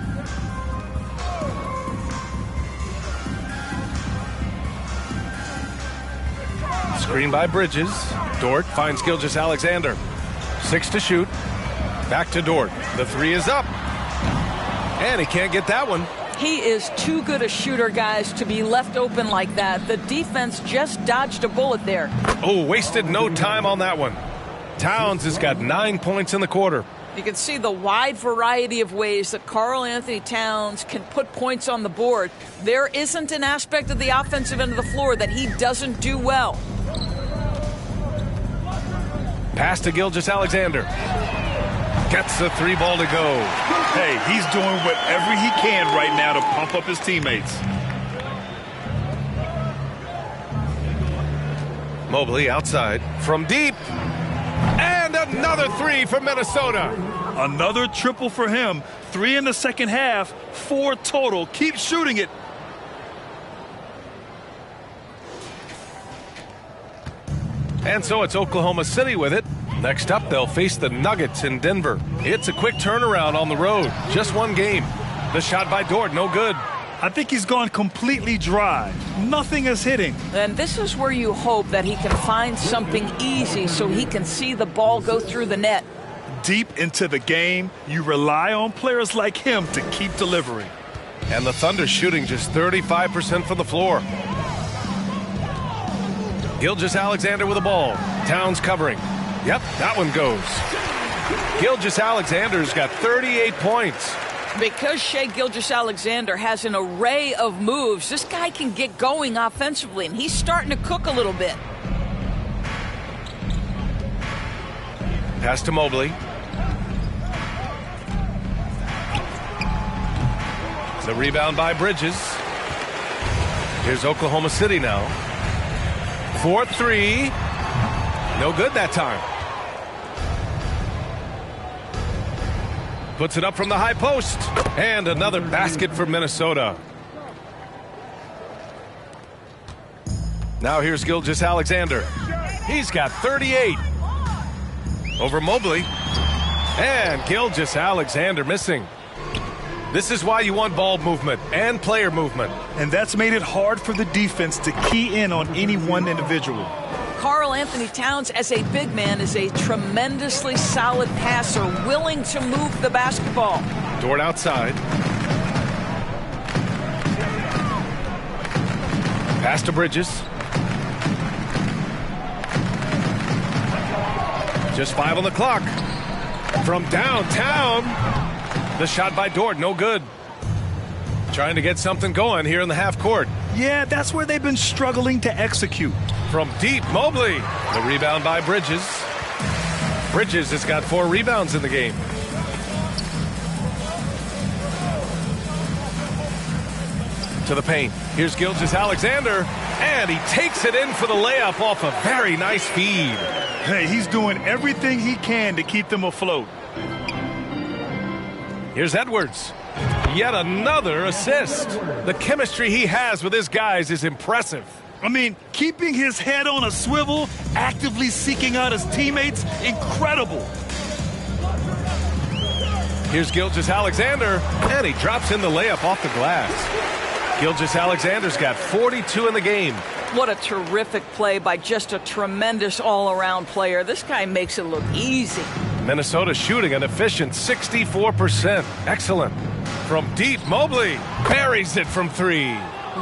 Screen by Bridges. Dort finds Gilgeous-Alexander. 6 to shoot. Back to Dort. The three is up. And he can't get that one. He is too good a shooter, guys, to be left open like that. The defense just dodged a bullet there. Oh, wasted no time on that one. Towns has got 9 points in the quarter. You can see the wide variety of ways that Karl-Anthony Towns can put points on the board. There isn't an aspect of the offensive end of the floor that he doesn't do well. Pass to Gilgeous-Alexander. Gets the three ball to go. Hey, he's doing whatever he can right now to pump up his teammates. Mobley outside from deep. And another three for Minnesota. Another triple for him. 3 in the second half, 4 total. Keep shooting it. And so it's Oklahoma City with it. Next up, they'll face the Nuggets in Denver. It's a quick turnaround on the road. Just one game. The shot by Dort, no good. I think he's gone completely dry. Nothing is hitting. And this is where you hope that he can find something easy so he can see the ball go through the net. Deep into the game, you rely on players like him to keep delivering. And the Thunder shooting just 35% from the floor. Gilgeous-Alexander with the ball. Towns covering. Yep, that one goes. Gilgeous-Alexander's got 38 points. Because Shai Gilgeous-Alexander has an array of moves, this guy can get going offensively, and he's starting to cook a little bit. Pass to Mobley. The rebound by Bridges. Here's Oklahoma City now. 4-3. No good that time. Puts it up from the high post. And another basket for Minnesota. Now here's Gilgeous-Alexander. He's got 38. Over Mobley. And Gilgeous-Alexander missing. This is why you want ball movement and player movement. And that's made it hard for the defense to key in on any one individual. Karl-Anthony Towns, as a big man, is a tremendously solid passer, willing to move the basketball. Dort outside. Pass to Bridges. Just 5 on the clock. From downtown. The shot by Dort, no good. Trying to get something going here in the half court. Yeah, that's where they've been struggling to execute. From deep, Mobley. The rebound by Bridges. Bridges has got 4 rebounds in the game. To the paint. Here's Gilgeous-Alexander. And he takes it in for the layup off a very nice feed. Hey, he's doing everything he can to keep them afloat. Here's Edwards. Yet another assist. The chemistry he has with his guys is impressive. I mean, keeping his head on a swivel, actively seeking out his teammates, incredible. Here's Gilgeous-Alexander, and he drops in the layup off the glass. Gilgeous-Alexander's got 42 in the game. What a terrific play by just a tremendous all-around player. This guy makes it look easy. Minnesota shooting an efficient 64%. Excellent. From deep, Mobley buries it from 3.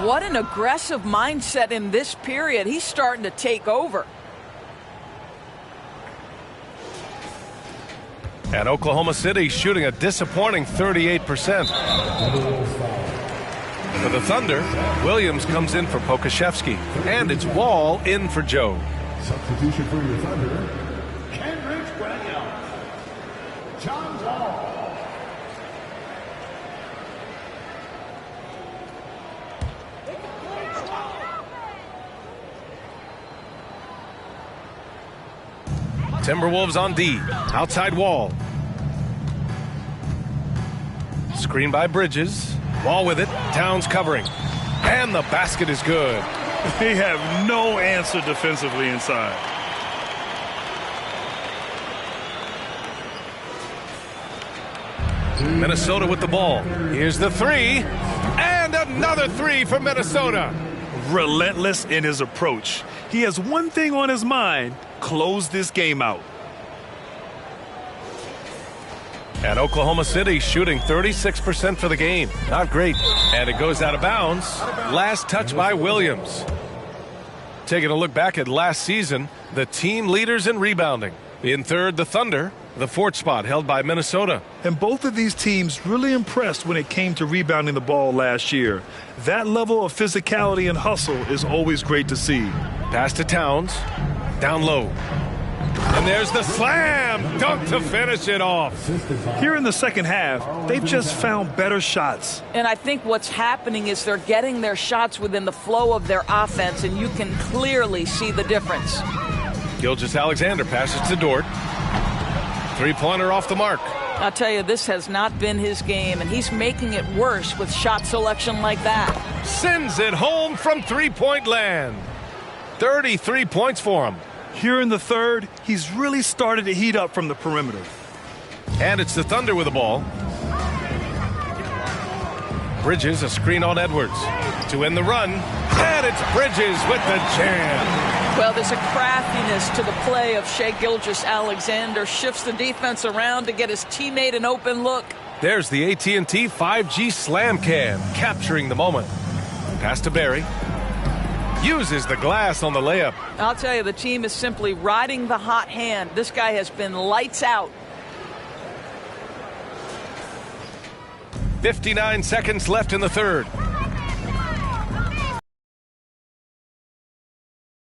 What an aggressive mindset in this period. He's starting to take over. And Oklahoma City shooting a disappointing 38%. For the Thunder, Williams comes in for Pokashevsky. And it's Wall in for Joe. Substitution for your Thunder, John Wall. Timberwolves on D. Outside Wall. Screen by Bridges. Wall with it. Towns covering. And the basket is good. They have no answer defensively inside. Minnesota with the ball. Here's the 3. And another 3 for Minnesota. Relentless in his approach. He has one thing on his mind: close this game out. And Oklahoma City shooting 36% for the game. Not great. And it goes out of bounds. Last touch by Williams. Taking a look back at last season, the team leaders in rebounding. In third, the Thunder. The 4th spot held by Minnesota. And both of these teams really impressed when it came to rebounding the ball last year. That level of physicality and hustle is always great to see. Pass to Towns. Down low. And there's the slam dunk to finish it off. Here in the second half, they've just found better shots. And I think what's happening is they're getting their shots within the flow of their offense, and you can clearly see the difference. Gilgeous-Alexander passes to Dort. 3-pointer off the mark. I'll tell you, this has not been his game, and he's making it worse with shot selection like that. Sends it home from 3-point land. 33 points for him. Here in the third, he's really started to heat up from the perimeter. And it's the Thunder with the ball. Bridges, a screen on Edwards. To end the run. And it's Bridges with the jam. Well, there's a craftiness to the play of Shai Gilgeous-Alexander. Shifts the defense around to get his teammate an open look. There's the AT&T 5G Slam Cam, capturing the moment. Pass to Barry. Uses the glass on the layup. I'll tell you, the team is simply riding the hot hand. This guy has been lights out. 59 seconds left in the third.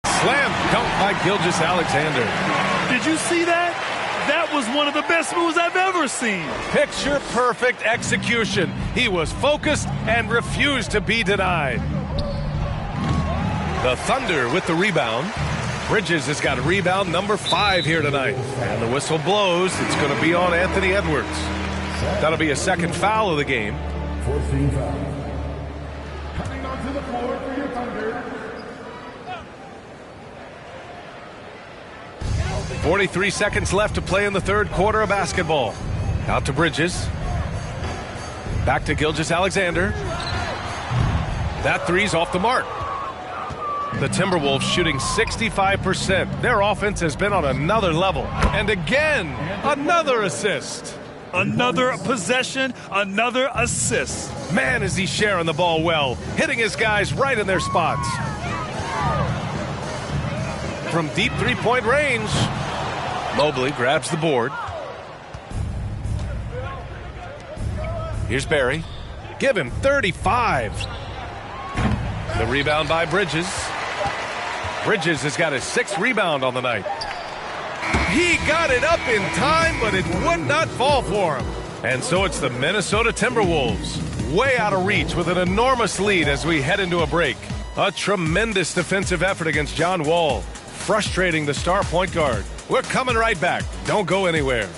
Slam dunk by Gilgeous-Alexander. Did you see that? That was one of the best moves I've ever seen. Picture perfect execution. He was focused and refused to be denied. The Thunder with the rebound. Bridges has got rebound number 5 here tonight. And the whistle blows. It's going to be on Anthony Edwards. That'll be a second foul of the game. 14 foul. Coming onto the floor for your Thunder. 43 seconds left to play in the third quarter of basketball. Out to Bridges. Back to Gilgeous-Alexander. That three's off the mark. The Timberwolves shooting 65%. Their offense has been on another level. And again, another assist. Another possession, another assist. Man, is he sharing the ball well, hitting his guys right in their spots. From deep 3-point range, Mobley grabs the board. Here's Barry. Give him 35. The rebound by Bridges. Bridges has got his 6th rebound on the night. He got it up in time, but it would not fall for him. And so it's the Minnesota Timberwolves, way out of reach with an enormous lead as we head into a break. A tremendous defensive effort against John Wall, frustrating the star point guard. We're coming right back. Don't go anywhere.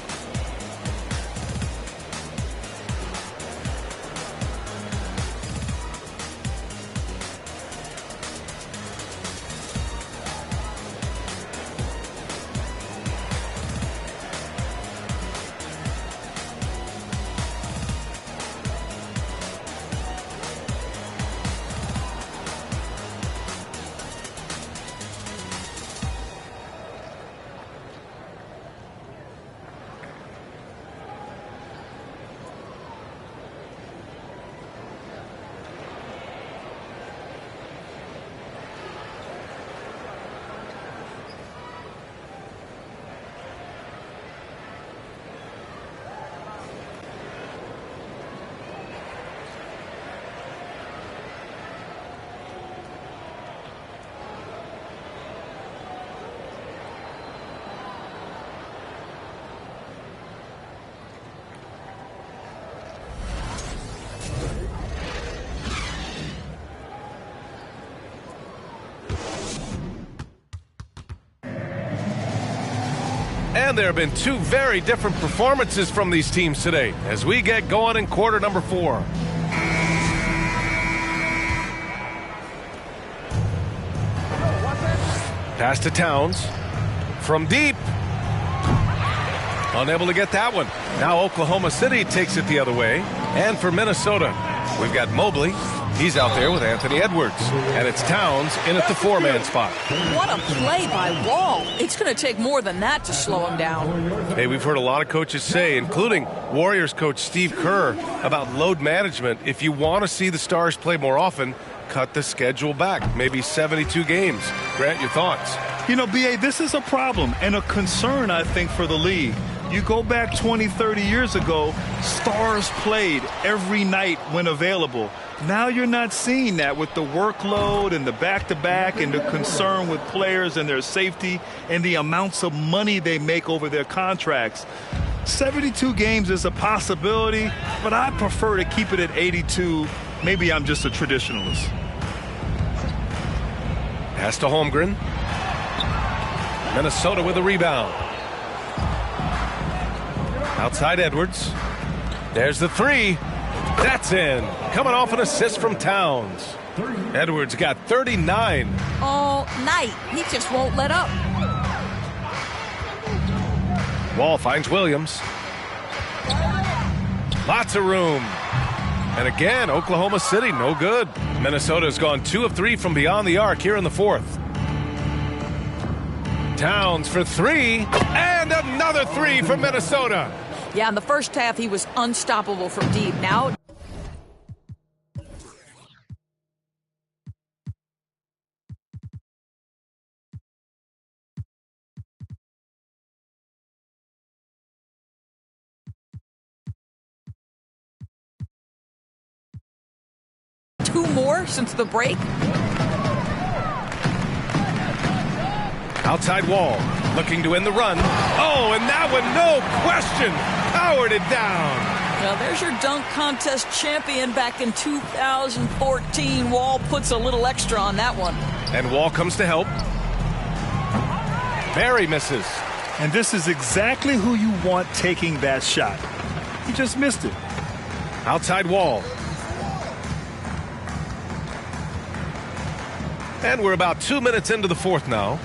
And there have been two very different performances from these teams today as we get going in quarter number 4. Pass to Towns. From deep. Unable to get that one. Now Oklahoma City takes it the other way. And for Minnesota, we've got Mobley. He's out there with Anthony Edwards. And it's Towns in at the 4-man spot. What a play by Wall. It's going to take more than that to slow him down. Hey, we've heard a lot of coaches say, including Warriors coach Steve Kerr, about load management. If you want to see the Stars play more often, cut the schedule back. Maybe 72 games. Grant, your thoughts? You know, B.A., this is a problem and a concern, I think, for the league. You go back 20, 30 years ago, Stars played every night when available. Now you're not seeing that with the workload and the back-to-back and the concern with players and their safety and the amounts of money they make over their contracts. 72 games is a possibility, but I prefer to keep it at 82. Maybe I'm just a traditionalist. Pass to Holmgren. Minnesota with a rebound. Outside Edwards. There's the 3. That's in. Coming off an assist from Towns. Edwards got 39. All night. He just won't let up. Wall finds Williams. Lots of room. And again, Oklahoma City, no good. Minnesota's gone 2 of 3 from beyond the arc here in the 4th. Towns for 3. And another 3 for Minnesota. Yeah, in the first half, he was unstoppable from deep. Now... two more since the break. Outside Wall, looking to end the run. Oh, and that one, no question, powered it down. Well, there's your dunk contest champion back in 2014. Wall puts a little extra on that one. And Wall comes to help. Barry misses. And this is exactly who you want taking that shot. He just missed it. Outside Wall. And we're about 2 minutes into the 4th now.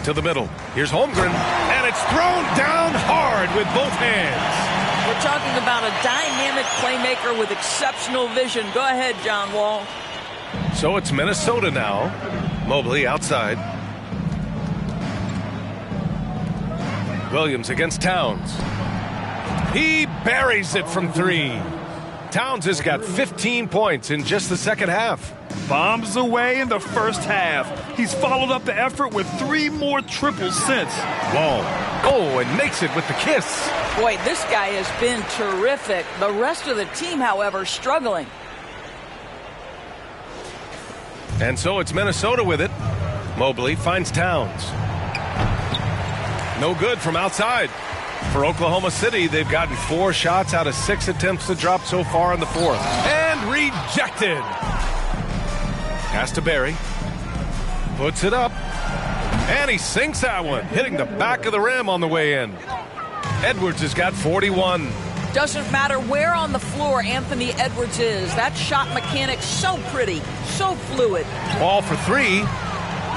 To the middle. Here's Holmgren. And it's thrown down hard with both hands. We're talking about a dynamic playmaker with exceptional vision. Go ahead, John Wall. So it's Minnesota now. Mobley outside. Williams against Towns. He buries it from 3. Towns has got 15 points in just the second half. Bombs away in the first half. He's followed up the effort with 3 more triples since. Wall. Oh, and makes it with the kiss. Boy, this guy has been terrific. The rest of the team, however, struggling. And so it's Minnesota with it. Mobley finds Towns. No good from outside. For Oklahoma City, they've gotten 4 shots out of 6 attempts to drop so far in the 4th. And rejected. Pass to Barry. Puts it up. And he sinks that one, hitting the back of the rim on the way in. Edwards has got 41. Doesn't matter where on the floor Anthony Edwards is. That shot mechanic so pretty, so fluid. Ball for 3.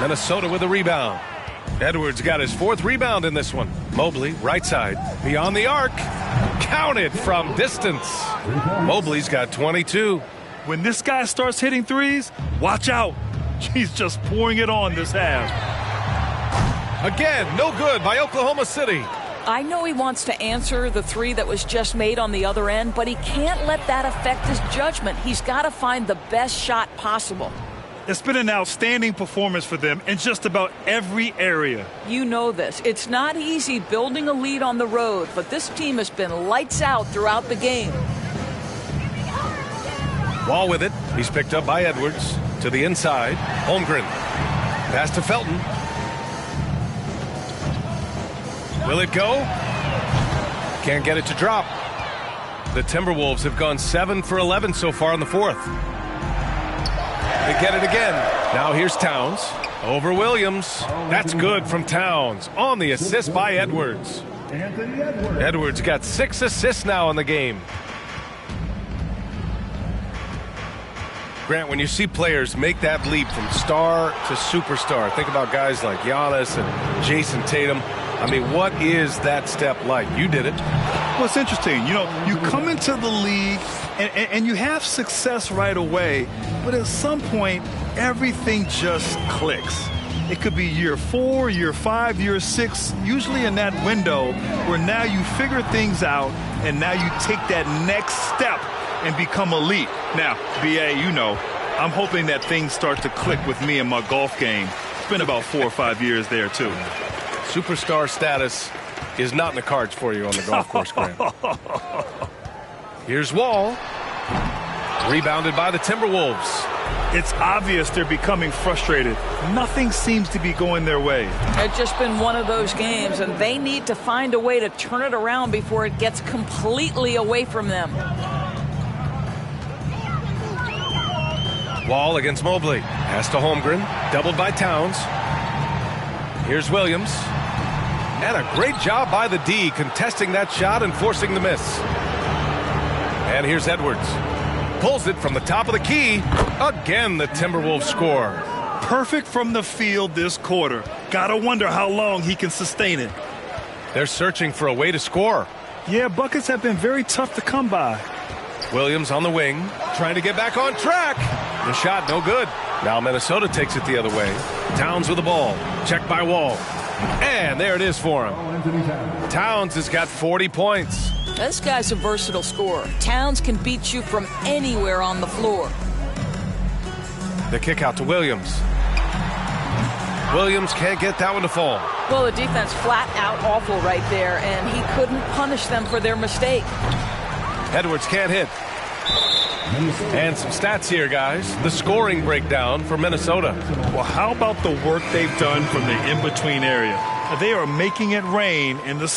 Minnesota with a rebound. Edwards got his 4th rebound in this one. Mobley, right side, beyond the arc. Counted from distance. Mobley's got 22. When this guy starts hitting threes, watch out. He's just pouring it on this half. Again, no good by Oklahoma City. I know he wants to answer the 3 that was just made on the other end, but he can't let that affect his judgment. He's got to find the best shot possible. It's been an outstanding performance for them in just about every area. You know this. It's not easy building a lead on the road, but this team has been lights out throughout the game. Wall with it. He's picked up by Edwards. To the inside. Holmgren. Pass to Felton. Will it go? Can't get it to drop. The Timberwolves have gone 7 for 11 so far in the 4th. They get it again. Now here's Towns. Over Williams. That's good from Towns. On the assist by Edwards. Anthony Edwards. Edwards got 6 assists now in the game. Grant, when you see players make that leap from star to superstar, think about guys like Giannis and Jason Tatum. I mean, what is that step like? You did it. Well, it's interesting. You know, you come into the league and you have success right away, but at some point, everything just clicks. It could be year 4, year 5, year 6, usually in that window where now you figure things out and now you take that next step and become elite. Now, BA, you know, I'm hoping that things start to click with me in my golf game. It's been about 4 or 5 years there, too. Superstar status is not in the cards for you on the golf course, Grant. Here's Wall. Rebounded by the Timberwolves. It's obvious they're becoming frustrated. Nothing seems to be going their way. It's just been one of those games, and they need to find a way to turn it around before it gets completely away from them. Wall against Mobley. Pass to Holmgren. Doubled by Towns. Here's Williams. And a great job by the D contesting that shot and forcing the miss. And here's Edwards. Pulls it from the top of the key. Again, the Timberwolves score. Perfect from the field this quarter. Gotta wonder how long he can sustain it. They're searching for a way to score. Yeah, buckets have been very tough to come by. Williams on the wing, trying to get back on track. The shot no good. Now Minnesota takes it the other way. Towns with the ball. Checked by Wall. And there it is for him. Towns has got 40 points. This guy's a versatile scorer. Towns can beat you from anywhere on the floor. The kick out to Williams. Williams can't get that one to fall. Well, the defense flat out awful right there, and he couldn't punish them for their mistake. Edwards can't hit. And some stats here, guys. The scoring breakdown for Minnesota. Well, how about the work they've done from the in-between area? They are making it rain in the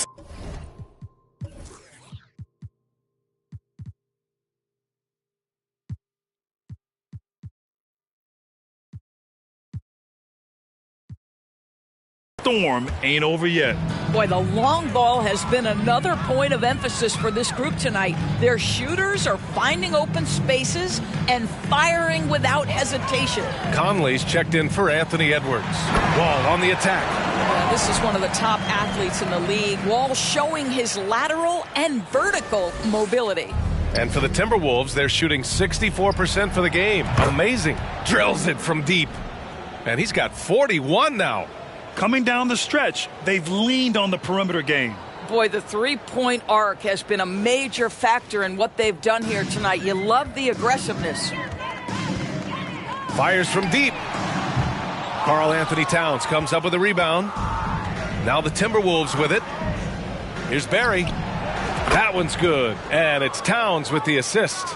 storm ain't over yet. Boy, the long ball has been another point of emphasis for this group tonight. Their shooters are finding open spaces and firing without hesitation. Conley's checked in for Anthony Edwards. Wall on the attack. This is one of the top athletes in the league. Wall showing his lateral and vertical mobility. And for the Timberwolves, they're shooting 64% for the game. Amazing. Drills it from deep. And he's got 41 now. Coming down the stretch, they've leaned on the perimeter game. Boy, the three-point arc has been a major factor in what they've done here tonight. You love the aggressiveness. Fires from deep. Karl Anthony Towns comes up with a rebound. Now the Timberwolves with it. Here's Barry. That one's good. And it's Towns with the assist.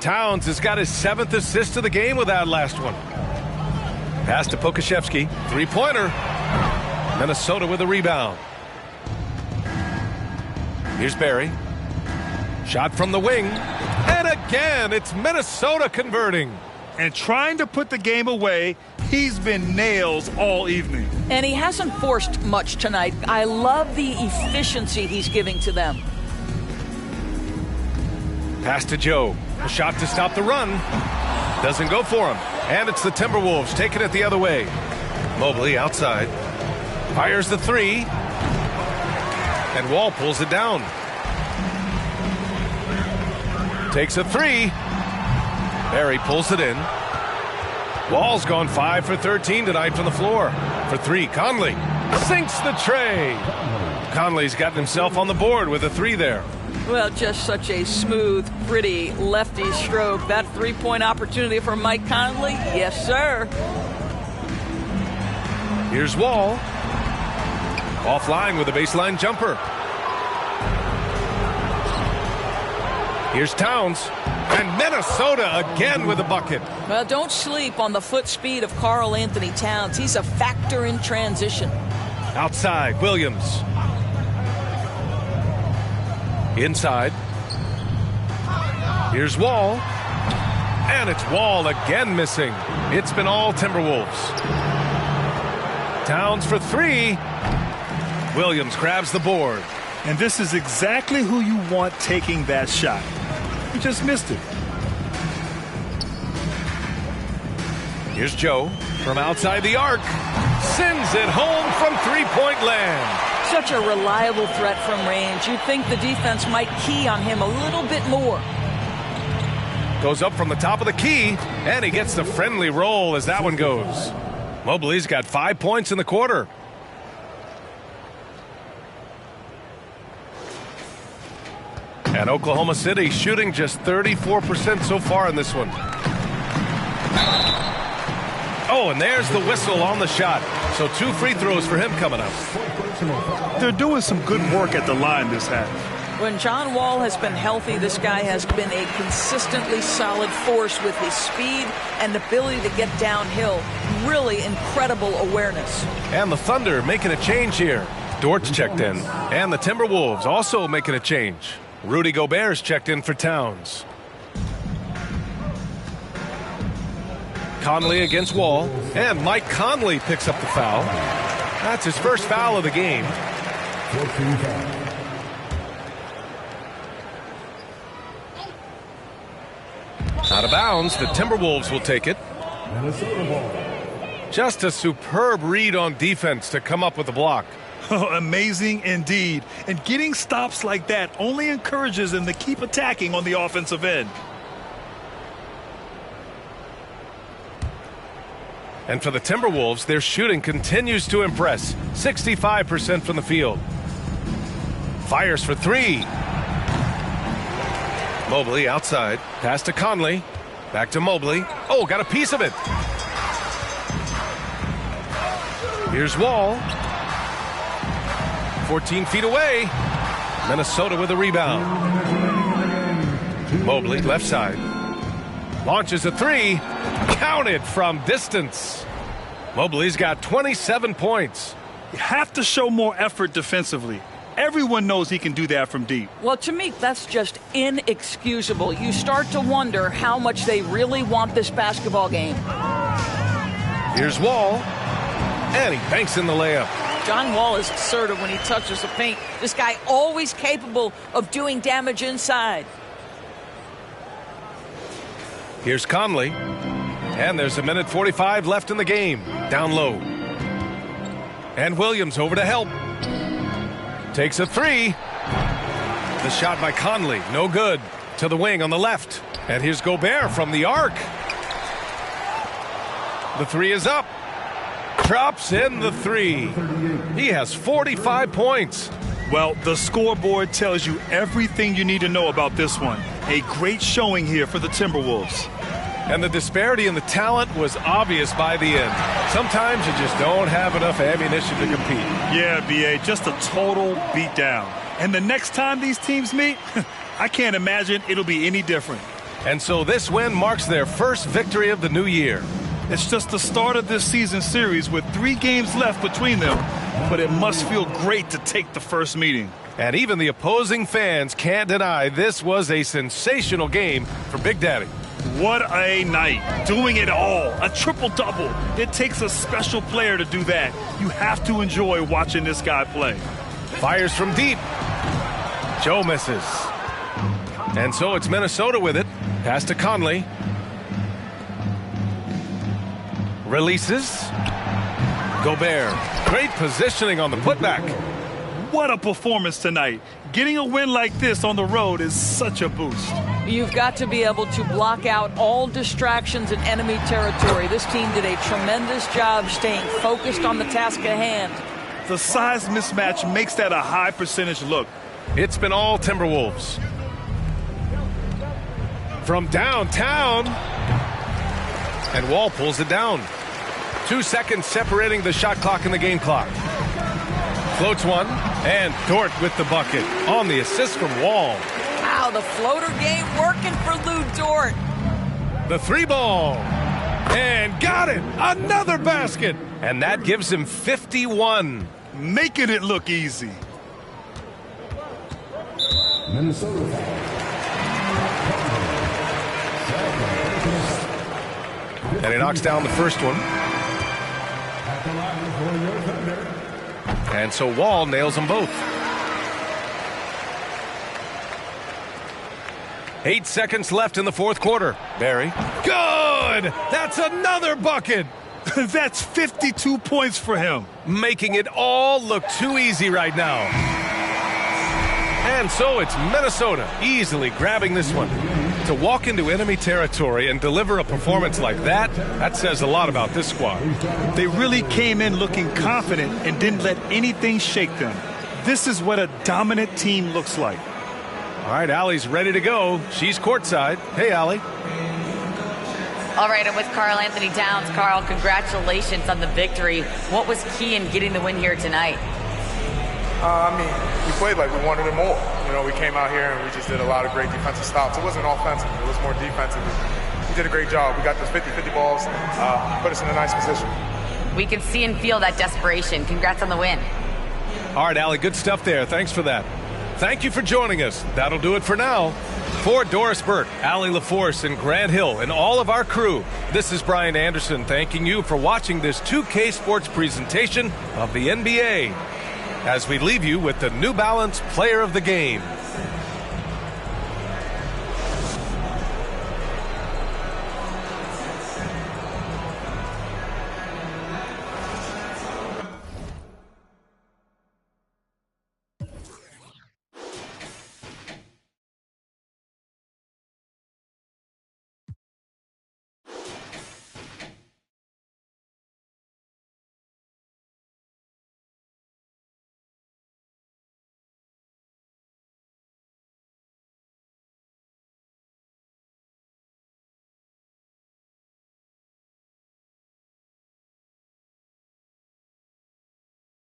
Towns has got his 7th assist of the game with that last one. Pass to Pokashevsky. Three-pointer. Minnesota with a rebound. Here's Barry. Shot from the wing. And again, it's Minnesota converting. And trying to put the game away, he's been nails all evening. And he hasn't forced much tonight. I love the efficiency he's giving to them. Pass to Joe. A shot to stop the run. Doesn't go for him. And it's the Timberwolves taking it the other way. Mobley outside. Fires the three. And Wall pulls it down. Takes a three. Barry pulls it in. Wall's gone 5 for 13 tonight from the floor. For three, Conley sinks the tray. Conley's gotten himself on the board with a three there. Well, just such a smooth, pretty lefty stroke. That three-point opportunity for Mike Conley? Yes, sir. Here's Wall. Offline with a baseline jumper. Here's Towns. And Minnesota again with a bucket. Well, don't sleep on the foot speed of Karl Anthony Towns. He's a factor in transition. Outside, Williams. Inside. Here's Wall. And it's Wall again missing. It's been all Timberwolves. Towns for three. Williams grabs the board. And this is exactly who you want taking that shot. He just missed it. Here's Joe from outside the arc. Sends it home from three-point land. Such a reliable threat from range. You'd think the defense might key on him a little bit more. Goes up from the top of the key, and he gets the friendly roll as that one goes. Mobley's got 5 points in the quarter. And Oklahoma City shooting just 34% so far in this one. Oh, and there's the whistle on the shot. So 2 free throws for him coming up. They're doing some good work at the line this half. When John Wall has been healthy, this guy has been a consistently solid force with his speed and ability to get downhill. Really incredible awareness. And the Thunder making a change here. Dort's checked in. And the Timberwolves also making a change. Rudy Gobert's checked in for Towns. Conley against Wall. And Mike Conley picks up the foul. That's his first foul of the game. Out of bounds, the Timberwolves will take it. Just a superb read on defense to come up with the block. Amazing indeed. And getting stops like that only encourages them to keep attacking on the offensive end. And for the Timberwolves, their shooting continues to impress. 65% from the field. Fires for 3. Mobley outside. Pass to Conley. Back to Mobley. Oh, got a piece of it. Here's Wall. 14 feet away. Minnesota with a rebound. Mobley, left side. Launches a 3. Counted from distance. Mobley's got 27 points. You have to show more effort defensively. Everyone knows he can do that from deep. Well, to me, that's just inexcusable. You start to wonder how much they really want this basketball game. Here's Wall. And he banks in the layup. John Wall is assertive when he touches the paint. This guy always capable of doing damage inside. Here's Conley. And there's 1:45 left in the game. Down low. And Williams over to help. Takes a 3. The shot by Conley. No good. To the wing on the left. And here's Gobert from the arc. The 3 is up. Drops in the 3. He has 45 points. Well, the scoreboard tells you everything you need to know about this one. A great showing here for the Timberwolves. And the disparity in the talent was obvious by the end. Sometimes you just don't have enough ammunition to compete. Yeah, B.A., just a total beatdown. And the next time these teams meet, I can't imagine it'll be any different. And so this win marks their first victory of the new year. It's just the start of this season series with 3 games left between them, but it must feel great to take the first meeting. And even the opposing fans can't deny this was a sensational game for Big Daddy. What a night. Doing it all. A triple-double. It takes a special player to do that. You have to enjoy watching this guy play. Fires from deep. Joe misses. And so it's Minnesota with it. Pass to Conley. Releases. Gobert. Great positioning on the putback. What a performance tonight. Getting a win like this on the road is such a boost. You've got to be able to block out all distractions in enemy territory. This team did a tremendous job staying focused on the task at hand. The size mismatch makes that a high percentage look. It's been all Timberwolves. From downtown. And Wall pulls it down. 2 seconds separating the shot clock and the game clock. Floats one, and Dort with the bucket on the assist from Wall. Wow, the floater game working for Lou Dort. The 3-ball, and got it, another basket, and that gives him 51. Making it look easy. Minnesota. And he knocks down the first one. And so Wall nails them both. 8 seconds left in the fourth quarter. Barry. Good! That's another bucket! That's 52 points for him. Making it all look too easy right now. And so it's Minnesota easily grabbing this one. To walk into enemy territory and deliver a performance like that, that says a lot about this squad. They really came in looking confident and didn't let anything shake them. This is what a dominant team looks like. All right, Allie's ready to go. She's courtside. Hey, Allie. All right, I'm with Karl Anthony Towns. Karl, congratulations on the victory. What was key in getting the win here tonight? We played like we wanted it more. We came out here and we just did a lot of great defensive stops. It wasn't offensive. It was more defensive. We did a great job. We got those 50-50 balls, put us in a nice position. We can see and feel that desperation. Congrats on the win. All right, Allie, good stuff there. Thanks for that. Thank you for joining us. That'll do it for now. For Doris Burke, Allie LaForce, and Grant Hill, and all of our crew, this is Brian Anderson thanking you for watching this 2K Sports presentation of the NBA. As we leave you with the New Balance Player of the Game.